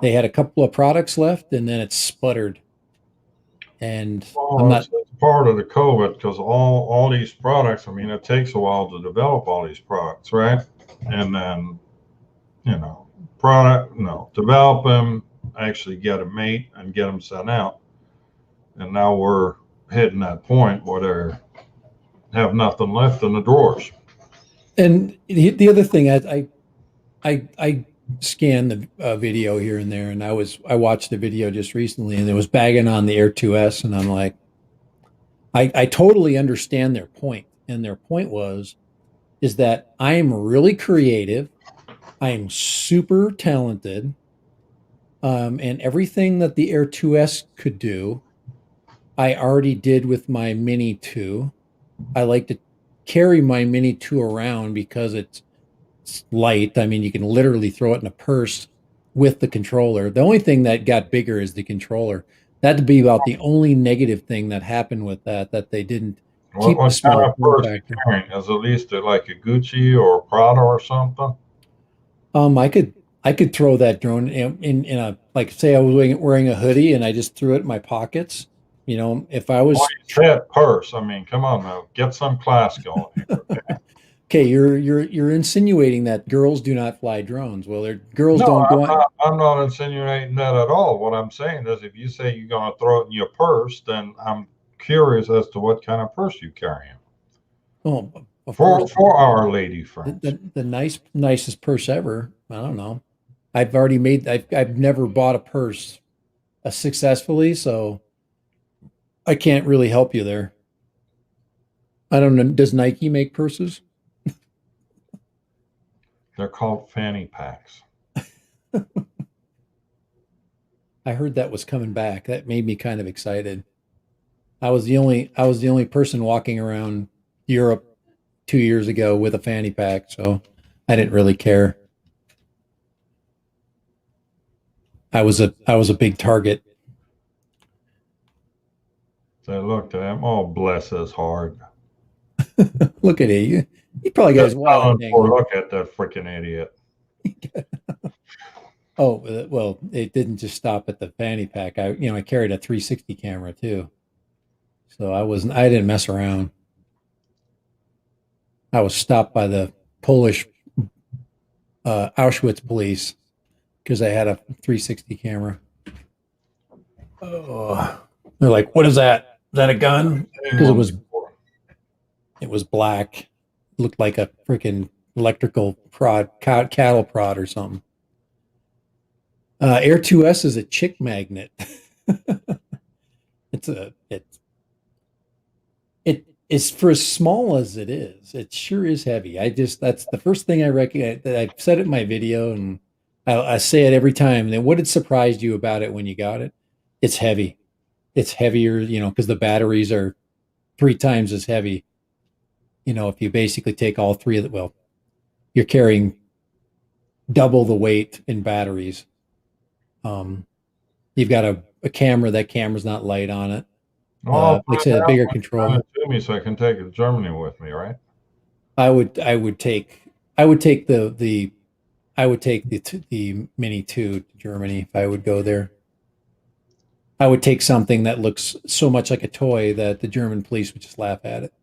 they had a couple of products left, and then it sputtered. And it's part of the COVID because all these products. I mean, it takes a while to develop all these products, right? And then develop them, actually get them made, and get them sent out. And now we're hitting that point where they have nothing left in the drawers. And the other thing, I scan the video here and there, and I watched the video just recently, and it was bagging on the Air 2S, and I'm like, I totally understand their point, and their point is that I am really creative, I am super talented, and everything that the Air 2S could do, I already did with my Mini 2. I like to carry my Mini 2 around because it's light. I mean, you can literally throw it in a purse with the controller. The only thing that got bigger is the controller. That'd be about the only negative thing that happened with that they didn't keep the smaller form factor. Is at least like a Gucci or Prada or something? I could throw that drone in a, like, say I was wearing a hoodie and I just threw it in my pockets. If I was purse, I mean, come on now, get some class going here. Okay, you're insinuating that girls do not fly drones. Well, girls don't go on. I'm not insinuating that at all. What I'm saying is, if you say you're going to throw it in your purse, then I'm curious as to what kind of purse you carry. Oh, for our lady friends, the nicest purse ever. I don't know. I've never bought a purse successfully, so I can't really help you there. I don't know. Does Nike make purses? They're called fanny packs. I heard that was coming back. That made me kind of excited. I was the only person walking around Europe 2 years ago with a fanny pack, so I didn't really care. I was a big target. So look to them. Oh, bless his heart. Look at it. He probably got his wallet. Look at that freaking idiot. Oh, well, it didn't just stop at the fanny pack. I carried a 360 camera too. So I didn't mess around. I was stopped by the Polish Auschwitz police because I had a 360 camera. Oh, they're like, "What is that? Is that a gun?" Because it was black. It looked like a freaking electrical prod, cattle prod or something. Air 2S is a chick magnet. It is, for as small as it is, it sure is heavy. That's the first thing I recognize. That I've said it in my video, and I say it every time. And then, what had surprised you about it when you got it? It's heavy. it's heavier, because the batteries are 3 times as heavy. If you basically take all three of the, well, you're carrying double the weight in batteries. You've got a camera. That camera's not light on it. Well, Like I said, a bigger control. to me so I can take it to Germany with me, right? I would take the Mini 2 to Germany if I would go there. I would take something that looks so much like a toy that the German police would just laugh at it.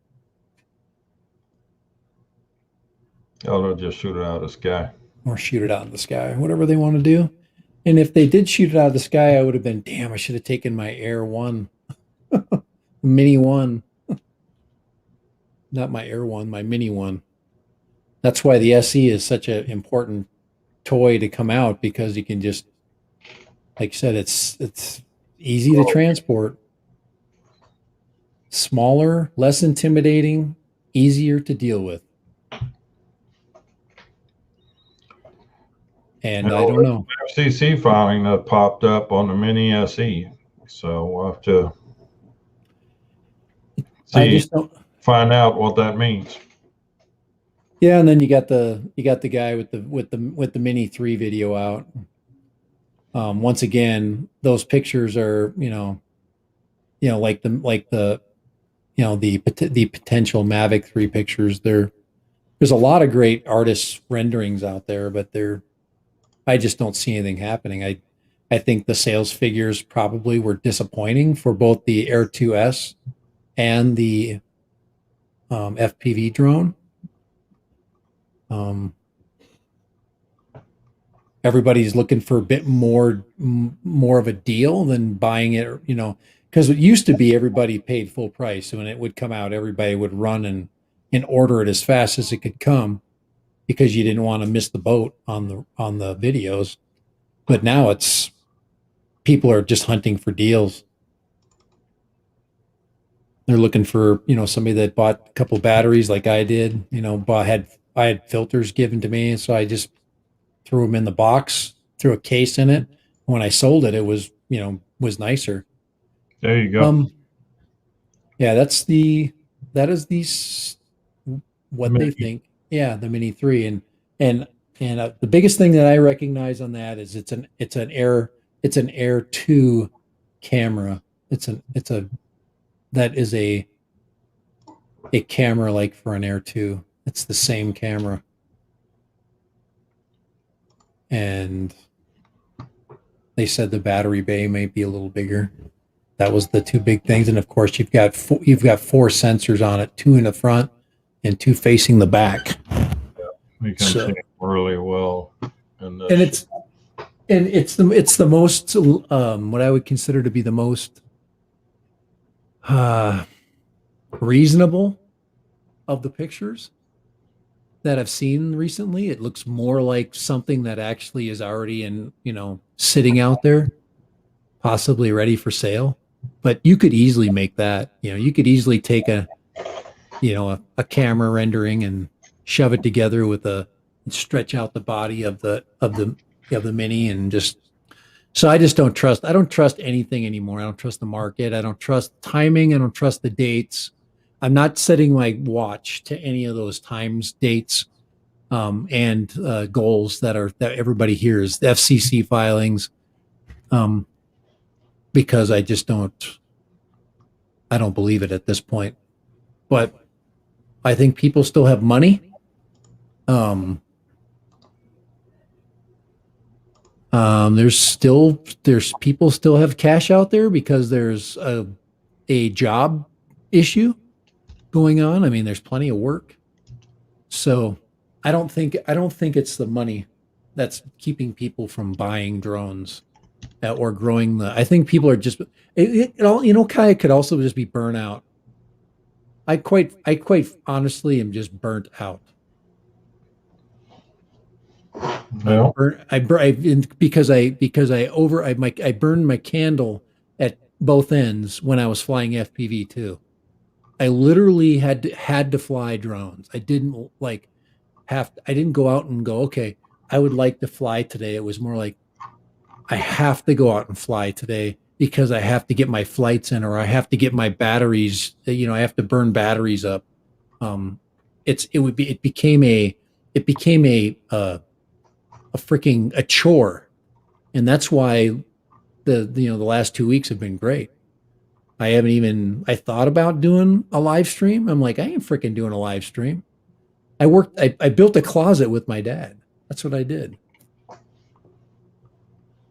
Oh, they'll just shoot it out of the sky. Or shoot it out in the sky, whatever they want to do. And if they did shoot it out of the sky, I would have been, damn, I should have taken my Air 1. Mini 1. Not my Air 1, my Mini 1. That's why the SE is such an important toy to come out, because you can just, like you said, it's easy to transport. Smaller, less intimidating, easier to deal with. And I don't know. FCC filing that popped up on the Mini SE, so we'll have to find out what that means. Yeah, and then you got the guy with the Mini 3 video out. Once again, those pictures are like the potential Mavic 3 pictures. There's a lot of great artists renderings out there, but I just don't see anything happening. I think the sales figures probably were disappointing for both the Air 2S and the FPV drone. Everybody's looking for a bit more of a deal than buying it, because it used to be everybody paid full price. So when it would come out, everybody would run and order it as fast as it could come, because you didn't want to miss the boat on the videos. But now people are just hunting for deals. They're looking for, somebody that bought a couple batteries like I did, I had filters given to me. So I just threw them in the box, threw a case in it. When I sold it, it was nicer. There you go. Yeah, that is what they think. Yeah, the Mini 3, and the biggest thing that I recognize on that is it's an Air 2 camera. That is a camera like for an Air 2. It's the same camera, and they said the battery bay may be a little bigger. That was the two big things, and of course you've got 4 sensors on it, 2 in the front and 2 facing the back. We can see really well. And it's the most what I would consider to be the most reasonable of the pictures that I've seen recently. It looks more like something that actually is already sitting out there, possibly ready for sale. But you could easily make that. You could easily take a camera rendering and shove it together and stretch out the body of the Mini, and just. So I don't trust anything anymore. I don't trust the market. I don't trust timing. I don't trust the dates. I'm not setting my watch to any of those times, dates, and goals that everybody hears, the FCC filings, because I don't believe it at this point. But I think people still have money. There's people still have cash out there because there's a job issue going on. I mean, there's plenty of work. So I don't think it's the money that's keeping people from buying drones or growing I think people are just Kai could also just be burnout. I quite honestly am just burnt out. No. I burned my candle at both ends when I was flying FPV too. I literally had to fly drones. I didn't go out and go, okay, I would like to fly today. It was more like I have to go out and fly today because I have to get my flights in, or I have to get my batteries, you know, I have to burn batteries up. It became a freaking a chore. And that's why the last 2 weeks have been great. I thought about doing a live stream. I'm like, I ain't freaking doing a live stream. I built a closet with my dad. That's what I did.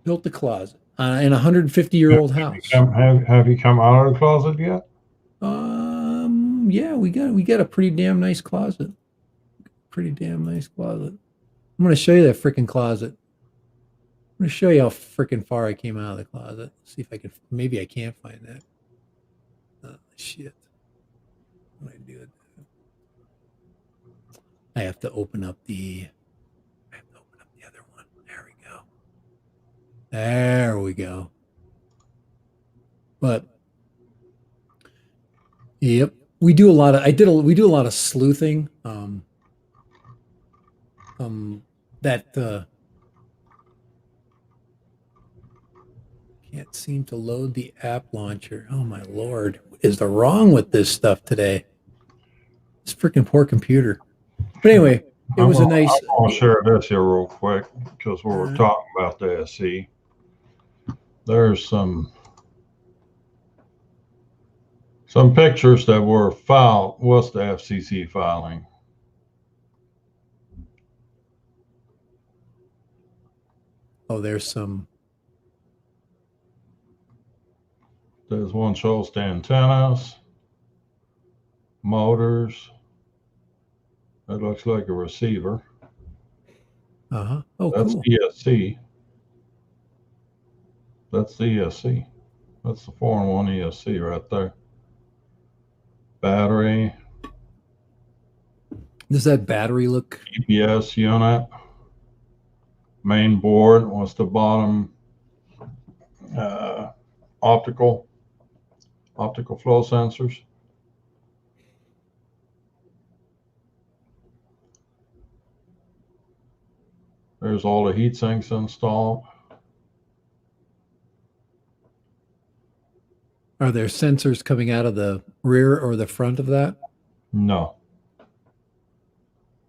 Built a closet in a 150-year-old house. Have you come out of the closet yet? Yeah, we got a pretty damn nice closet. Pretty damn nice closet. I'm gonna show you that freaking closet. I'm gonna show you how freaking far I came out of the closet. See if I can. Maybe I can't find that. Oh shit! What do I do? I have to open up the. I have to open up the other one. There we go. There we go. But yep, we do a lot of. We do a lot of sleuthing. That can't seem to load the app launcher. Oh my lord, what is wrong with this stuff today? This freaking poor computer. But anyway, it was a nice. I'll share this here real quick because we were talking about the SE. There's some pictures that were filed. What's the FCC filing? Oh, there's one shows the antennas, motors. That looks like a receiver. Oh, that's cool. ESC. That's the ESC. That's the 4-in-1 ESC right there. Battery. Does that battery look? EPS unit. Main board was the bottom optical flow sensors. There's all the heat sinks installed. Are there sensors coming out of the rear or the front of that? No.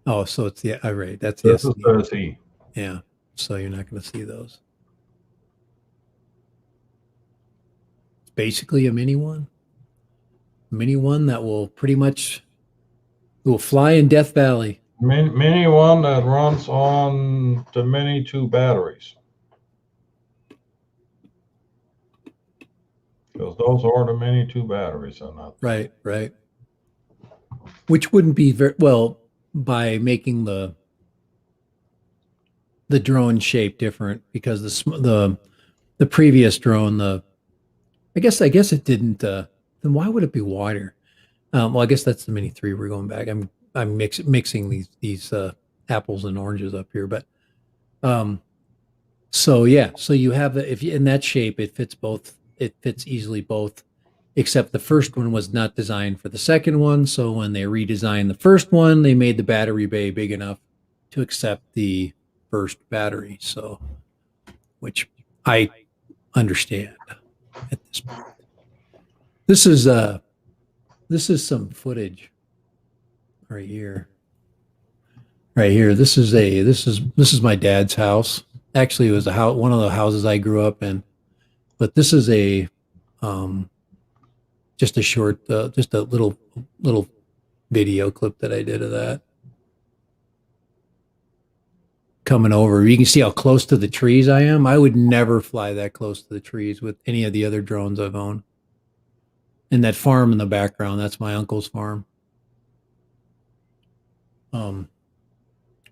Oh, so it's right. That's this is SE. Yeah. So you're not going to see those. It's basically a mini one. Mini one that will pretty much fly in Death Valley. Mini one that runs on the Mini 2 batteries. Because those are the Mini 2 batteries on that. Right, right. Which wouldn't be very well by making the drone shape different, because the previous drone, I guess it didn't. Then why would it be wider? Well, I guess that's the Mini 3. We're going back. I'm mixing these apples and oranges up here, but so yeah, so you have if you in that shape, it fits both. It fits easily both, except the first one was not designed for the second one. So when they redesigned the first one, they made the battery bay big enough to accept the first battery. So, which I understand at this point. This is some footage right here. Right here. This is my dad's house. Actually, it was one of the houses I grew up in. But this is just a short, just a little video clip that I did of that. Coming over, you can see how close to the trees I am. I would never fly that close to the trees with any of the other drones I've owned. And that farm in the background, that's my uncle's farm.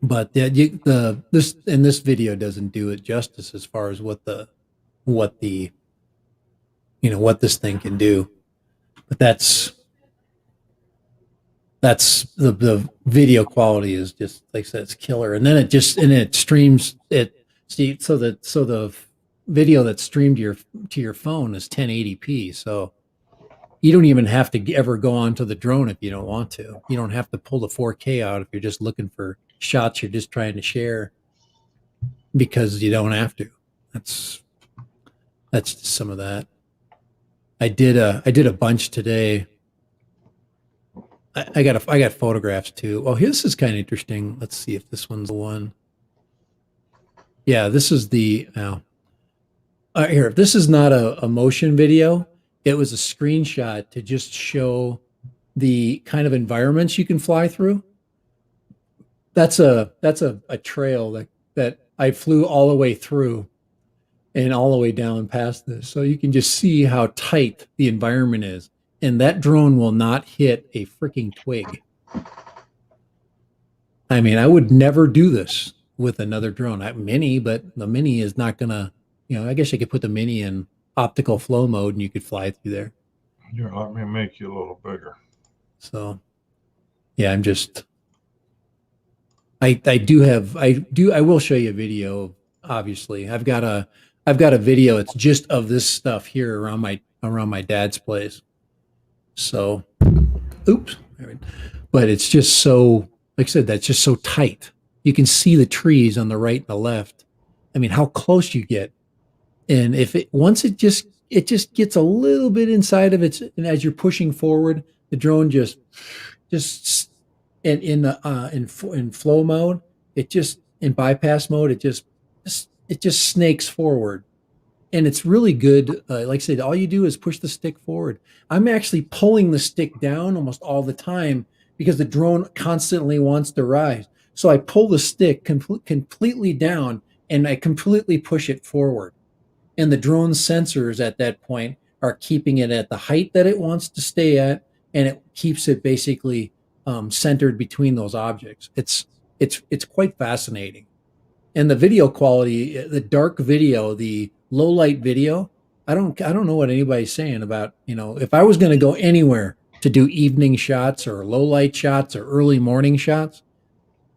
But this video doesn't do it justice as far as what this thing can do. But that's the video quality is just, like I said, it's killer. And then it streams it. See, so the video that's streamed to your phone is 1080p. So you don't even have to ever go onto the drone if you don't want to. You don't have to pull the 4K out if you're just looking for shots you're just trying to share, because you don't have to. That's just some of that. I did a bunch today. I got photographs too. Oh, this is kind of interesting. Let's see if this one's the one. Yeah, this is the here. If this is not a motion video, it was a screenshot to just show the kind of environments you can fly through. That's a trail that I flew all the way through and all the way down past this. So you can just see how tight the environment is. And that drone will not hit a freaking twig. I mean, I would never do this with another drone. Mini, but the Mini is not gonna, I guess I could put the Mini in optical flow mode and you could fly through there. Here, let me make you a little bigger. So yeah, I will show you a video, obviously. I've got a video. It's just of this stuff here around my dad's place. So, oops. But it's just so, like I said, that's just so tight. You can see the trees on the right and the left. I mean, how close you get. And once it just gets a little bit inside of it, and as you're pushing forward, the drone just in flow mode, in bypass mode, it just snakes forward. And it's really good. Like I said, all you do is push the stick forward. I'm actually pulling the stick down almost all the time because the drone constantly wants to rise. So I pull the stick completely down and I completely push it forward. And the drone sensors at that point are keeping it at the height that it wants to stay at, and it keeps it basically centered between those objects. It's quite fascinating. And the video quality, the dark video, the low light video, I don't know what anybody's saying about, if I was going to go anywhere to do evening shots or low light shots or early morning shots,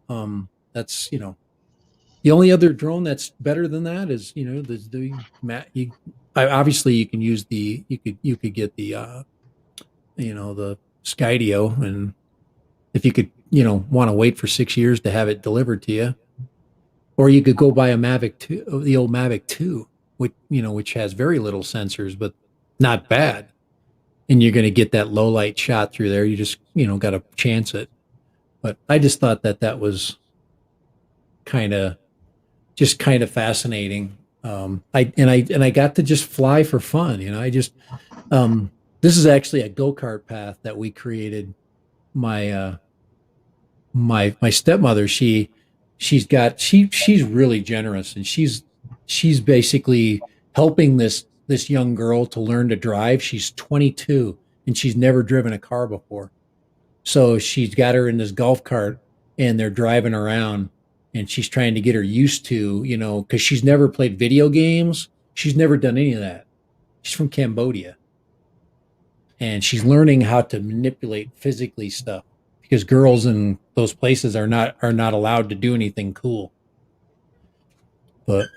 that's, the only other drone that's better than that is, obviously you can use you could get the, the Skydio, and if you could, want to wait for 6 years to have it delivered to you, or you could go buy a Mavic 2, the old Mavic 2, which has very little sensors, but not bad. And you're going to get that low light shot through there. You just, got to chance it. But I just thought that was kind of fascinating. I got to just fly for fun. This is actually a go-kart path that we created. My stepmother, she's really generous, and she's basically helping this young girl to learn to drive. She's 22 and she's never driven a car before. So she's got her in this golf cart and they're driving around, and she's trying to get her used to, because she's never played video games. She's never done any of that. She's from Cambodia. And she's learning how to manipulate physically stuff, because girls in those places are not allowed to do anything cool. But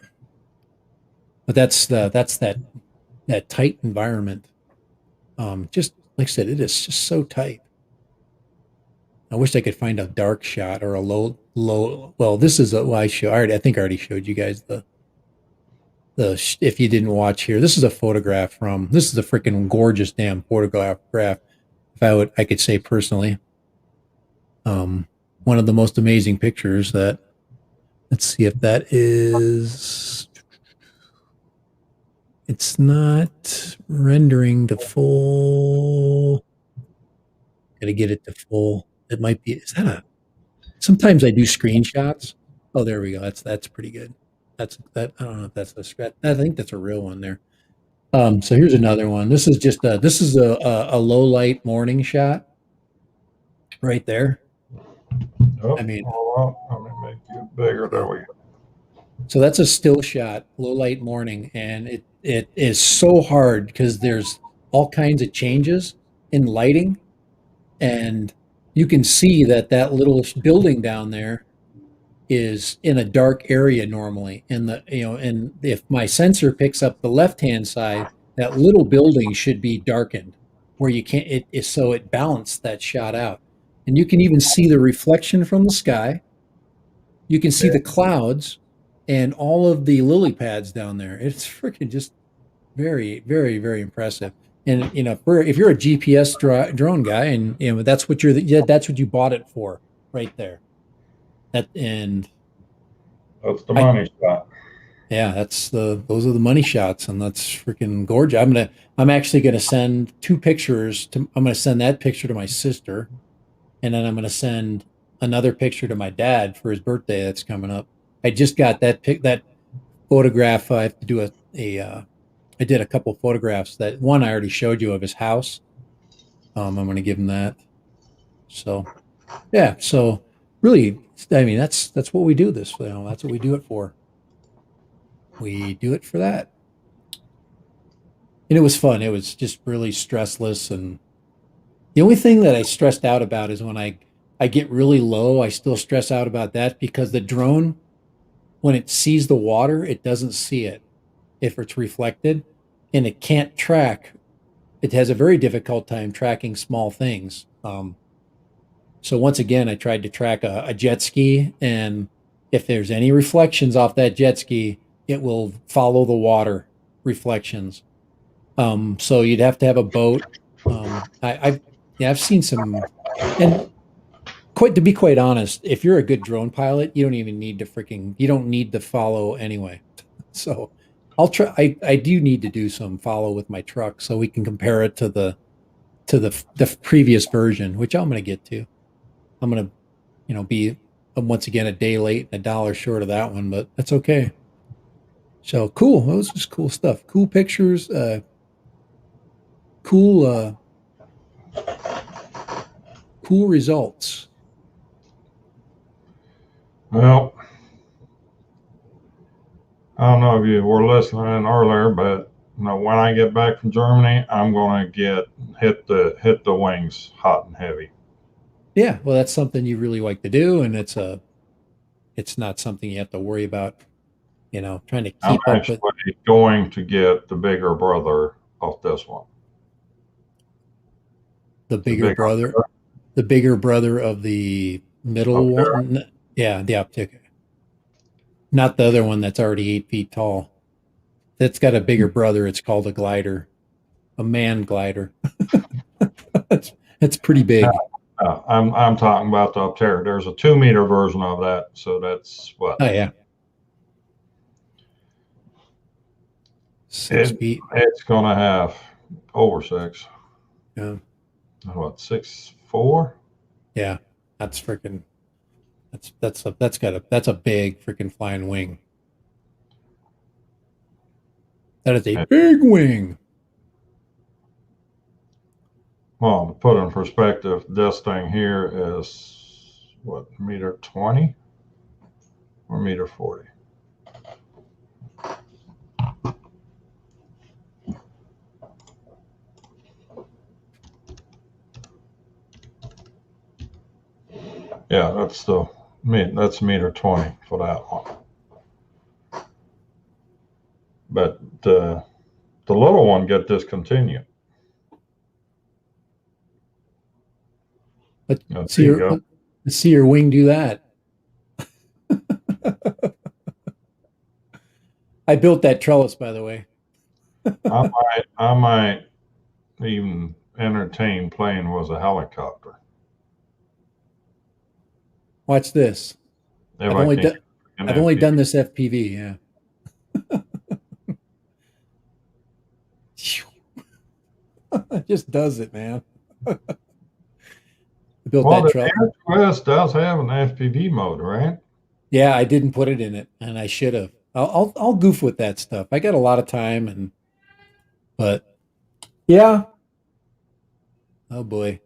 that's that tight environment. Just like I said, it is just so tight. I wish I could find a dark shot or a low. Well, this is I think I already showed you guys if you didn't watch here. This is a photograph this is a freaking gorgeous damn photograph. If I could say personally, one of the most amazing pictures that. Let's see if that is. It's not rendering to full. Gotta get it to full. It might be. Is that a? Sometimes I do screenshots. Oh, there we go. That's pretty good. That. I don't know if that's a scratch. I think that's a real one there. So here's another one. This is a low light morning shot. Right there. Oh, I mean, let me make you bigger. There we go. So that's a still shot, low light morning, and it is so hard because there's all kinds of changes in lighting, and you can see that little building down there is in a dark area normally. And and if my sensor picks up the left-hand side, that little building should be darkened where you can't. So it balanced that shot out, and you can even see the reflection from the sky. You can see the clouds and all of the lily pads down there. It's freaking just very, very, very impressive. And if you're a GPS drone guy, and that's what that's what you bought it for, right there. That's the money shot. Yeah, those are the money shots, and that's freaking gorgeous. I'm actually gonna send 2 pictures I'm gonna send that picture to my sister, and then I'm gonna send another picture to my dad for his birthday that's coming up. I just got that photograph. I have to do I did a couple photographs. That one I already showed you of his house. I'm gonna give him that. So yeah, so really, I mean, that's what we do this. That's what we do it for. We do it for that. And it was fun. It was just really stressless. And the only thing that I stressed out about is when I get really low, I still stress out about that because the drone, when it sees the water, it doesn't see it if it's reflected, and it can't track. It has a very difficult time tracking small things. So once again, I tried to track a jet ski, and if there's any reflections off that jet ski, it will follow the water reflections. So you'd have to have a boat. I've seen some, and to be quite honest, if you're a good drone pilot, you don't even need to you don't need to follow anyway. So I'll try. I do need to do some follow with my truck so we can compare it to the previous version, which I'm going to get to. I'm going to, be once again a day late and $1 short of that one, but that's okay. So cool. That was just cool stuff. Cool pictures. Cool results. Well, I don't know if you were listening earlier, but when I get back from Germany, I'm going to hit the wings hot and heavy. Yeah, well, that's something you really like to do, and it's not something you have to worry about, trying to keep I'm up with. actually going to get the bigger brother of this one. The bigger brother of the middle one. Yeah, the Optica. Not the other one that's already 8 feet tall. That's got a bigger brother. It's called a glider, a man glider. It's pretty big. I'm talking about the Optera. There's a 2-meter version of that, so that's what. Oh yeah, 6 feet. It's gonna have over 6. Yeah. What, 6'4"? Yeah, that's freaking. That's a big freaking flying wing. That is a big wing. Well, to put in perspective, this thing here is what, 1.20 or 1.40? Yeah, that's 1.20 for that one. But the little one get discontinued. Let's see your wing do that. I built that trellis, by the way. I might even entertain playing with a helicopter. Watch this. I've only done this FPV. Yeah. It just does it, man. The Air Quest does have an FPV mode, right? Yeah, I didn't put it in it, and I should have. I'll goof with that stuff. I got a lot of time, but yeah. Oh boy,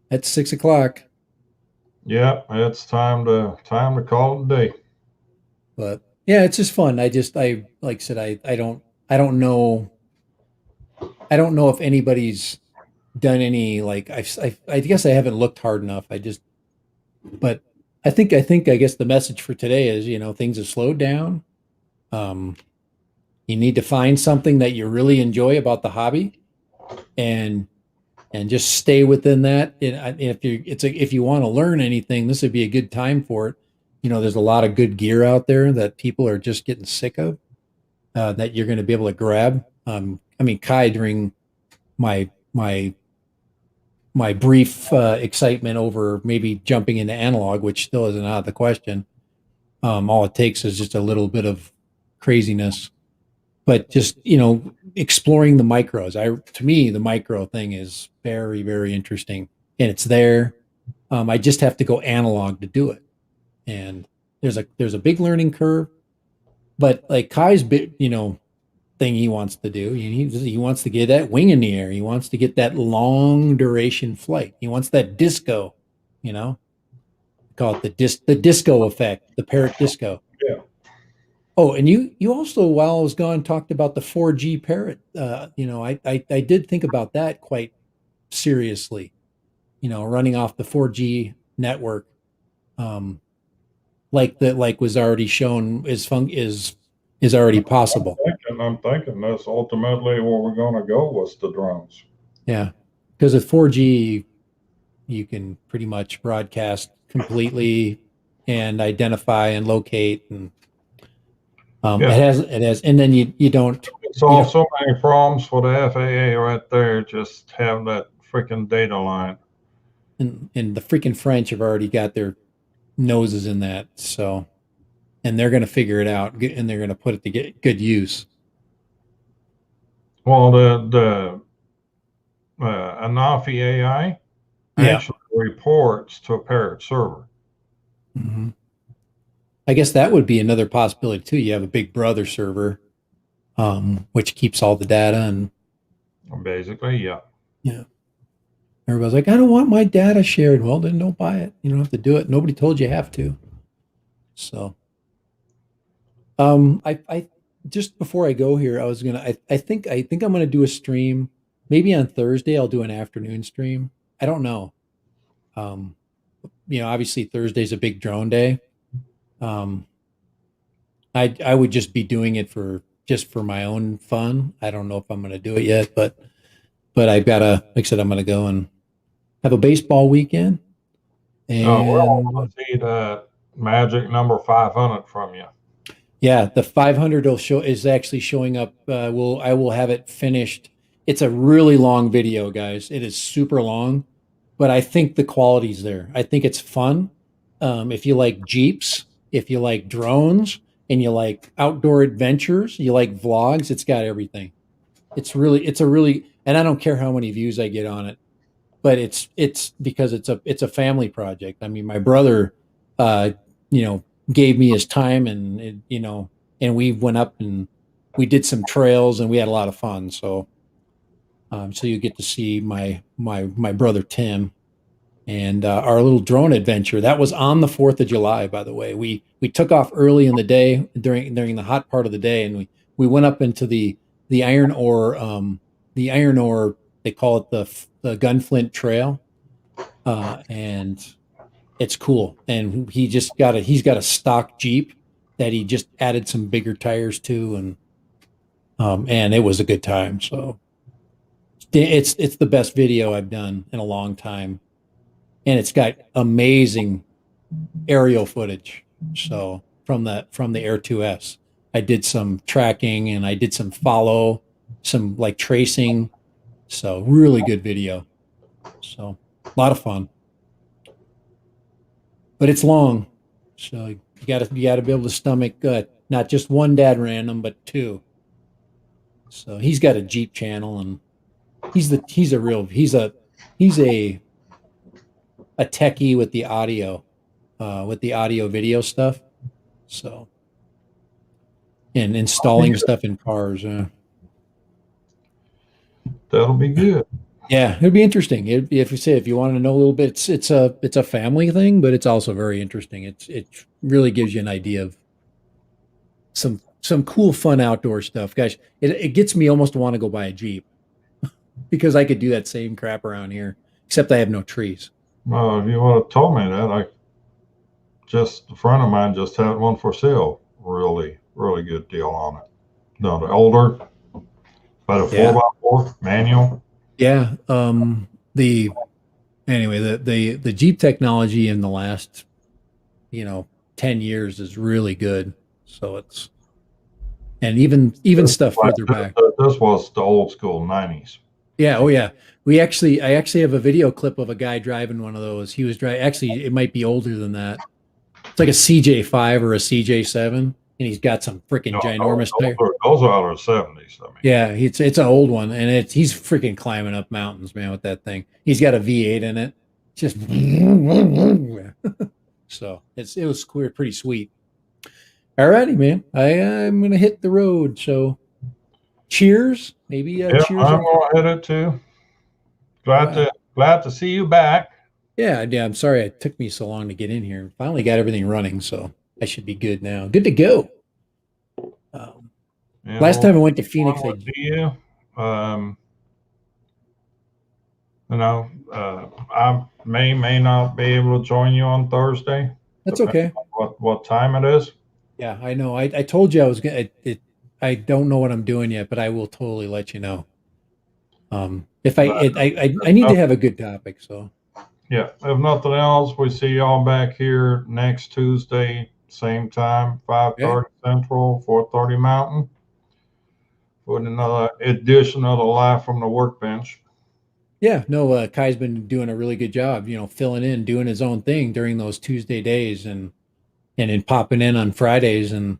it's 6 o'clock. Yeah, it's time to call it a day. But yeah, it's just fun. I like I said, I don't know. I don't know if anybody's done any, like, I guess I haven't looked hard enough. But I guess the message for today is, things have slowed down. You need to find something that you really enjoy about the hobby, and just stay within that. And if you want to learn anything, this would be a good time for it. There's a lot of good gear out there that people are just getting sick of, that you're going to be able to grab. Kai, during my my brief excitement over maybe jumping into analog, which still isn't out of the question. All it takes is just a little bit of craziness, but just exploring the micros. To me, the micro thing is very, very interesting, and it's there. I just have to go analog to do it, and there's a big learning curve. But like Kai's bit, thing he wants to do, he wants to get that wing in the air. He wants to get that long duration flight. He wants that disco, you know, call it the disco effect, the parrot disco. Yeah. Oh, and you also, while I was gone, talked about the 4G parrot. I did think about that quite seriously. Running off the 4G network, like was already shown is already possible. I'm thinking that's ultimately where we're going to go with the drones. Yeah, because with 4G, you can pretty much broadcast completely and identify and locate, and it has, and then you don't solve so many problems for the FAA right there. Just have that freaking data line. And the freaking French have already got their noses in that, so, and they're going to figure it out, and they're going to put it to get good use. Well, the Anafi AI actually reports to a parrot server. Mm-hmm. I guess that would be another possibility too. You have a Big Brother server, which keeps all the data, and basically, yeah. Everybody's like, I don't want my data shared. Well, then don't buy it. You don't have to do it. Nobody told you have to. So, I just before I go here, I think I'm gonna do a stream. Maybe on Thursday I'll do an afternoon stream. I don't know. Obviously Thursday's a big drone day. I would just be doing it for my own fun. I don't know if I'm going to do it yet, but I've got to, like I said, I'm going to go and have a baseball weekend. And we're all going to see that magic number 500 from you. Yeah, the 500 is actually showing up. I will have it finished. It's a really long video, guys. It is super long, but I think the quality's there. I think it's fun. If you like Jeeps, if you like drones, and you like outdoor adventures, you like vlogs, it's got everything. It's a really, and I don't care how many views I get on it, but it's because it's a family project. I mean, my brother, gave me his time, and and we went up and we did some trails, and we had a lot of fun. So, so you get to see my brother Tim, and our little drone adventure. That was on the 4th of July, by the way. We took off early in the day during the hot part of the day, and we went up into the iron ore, they call it the Gunflint Trail, and it's cool. And he's got a stock Jeep that he just added some bigger tires to, and it was a good time. So it's the best video I've done in a long time. And it's got amazing aerial footage. So from the Air 2S, I did some tracking, and I did some some like tracing. So really good video. So a lot of fun, but it's long. So you gotta be able to stomach not just one dad random, but two. So he's got a Jeep channel, and he's a techie with the audio video stuff. So, and installing stuff in cars. That'll be good. Yeah, it'd be interesting. If you want to know a little bit, it's a family thing, but it's also very interesting. It really gives you an idea of some cool, fun outdoor stuff. Gosh, it gets me almost to want to go buy a Jeep because I could do that same crap around here, except I have no trees. Well, if you would have told me that, a friend of mine just had one for sale. Really, really good deal on it. No, the older, about a 4x4 manual. Yeah. The Jeep technology in the last, 10 years is really good. So and even stuff further back. This was the old school 90s. Yeah. Oh yeah. I actually have a video clip of a guy driving one of those. He was driving. Actually, it might be older than that. It's like a CJ5 or a CJ7, and he's got some freaking No, ginormous tire. those are out of the 70s. I mean, Yeah, it's an old one, and he's freaking climbing up mountains, man, with that thing. He's got a V8 in it. Just so it was clear, pretty sweet. All righty, man. I'm gonna hit the road. So cheers, maybe yeah, cheers I'm on. gonna hit it too. Glad to see you back. Yeah. I'm sorry it took me so long to get in here. Finally got everything running, so I should be good now. Good to go. And Last time I went to Phoenix, we'll see you. I may not be able to join you on Thursday. that's depending okay. on what time it is. Yeah, I know. I told you I was gonna. I don't know what I'm doing yet, but I will totally let you know. If I need to have a good topic. So Yeah, if nothing else, we see y'all back here next Tuesday, same time, 5:30 Central, 4:30 Mountain, for another edition of the Live from the Workbench. yeah, no, Kai's been doing a really good job, filling in, doing his own thing during those Tuesday days, and then popping in on Fridays, and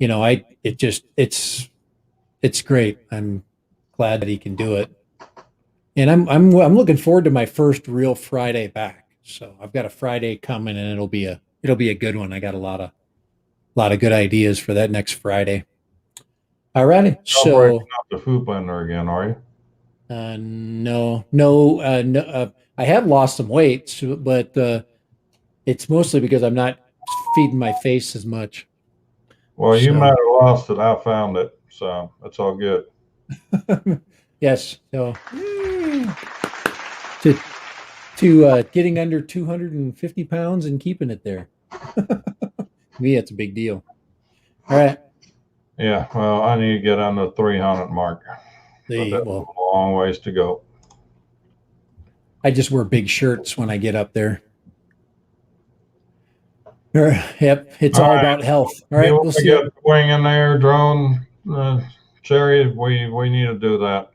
it's great. I'm glad that he can do it, and I'm looking forward to my first real Friday back. So I've got a Friday coming, and it'll be a good one. I got a lot of good ideas for that next Friday. All righty. Y'all breaking So out the food blender again, are you? no. I have lost some weight, but it's mostly because I'm not feeding my face as much. Well, you might So have lost it. I found it, so it's all good. yes. So to getting under 250 pounds and keeping it there. To me, it's a big deal. All right. Yeah, well, I need to get on the 300 mark, but that's Well, a long ways to go. I just wear big shirts when I get up there. Yep, it's all All right. about health. All You right, want we'll to see get you. the wing in there, drone, Cherry? We need to do that.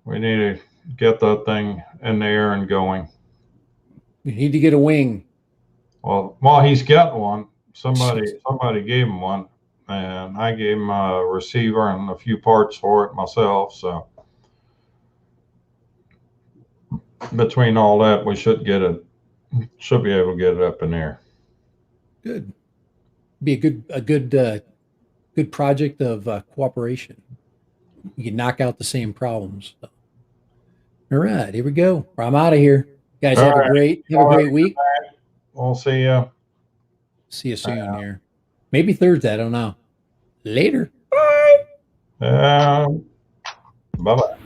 We need to get that thing in the air and going. You need to get a wing. Well, while he's got one, somebody gave him one, and I gave him a receiver and a few parts for it myself. So between all that, we should should be able to get it up in there. Good. Be a good project of cooperation. You can knock out the same problems. So. All right, here we go. I'm out of here. Guys, All have a right. great week. We'll see you. See you soon here. Maybe Thursday. I don't know. Later. Bye. Bye bye.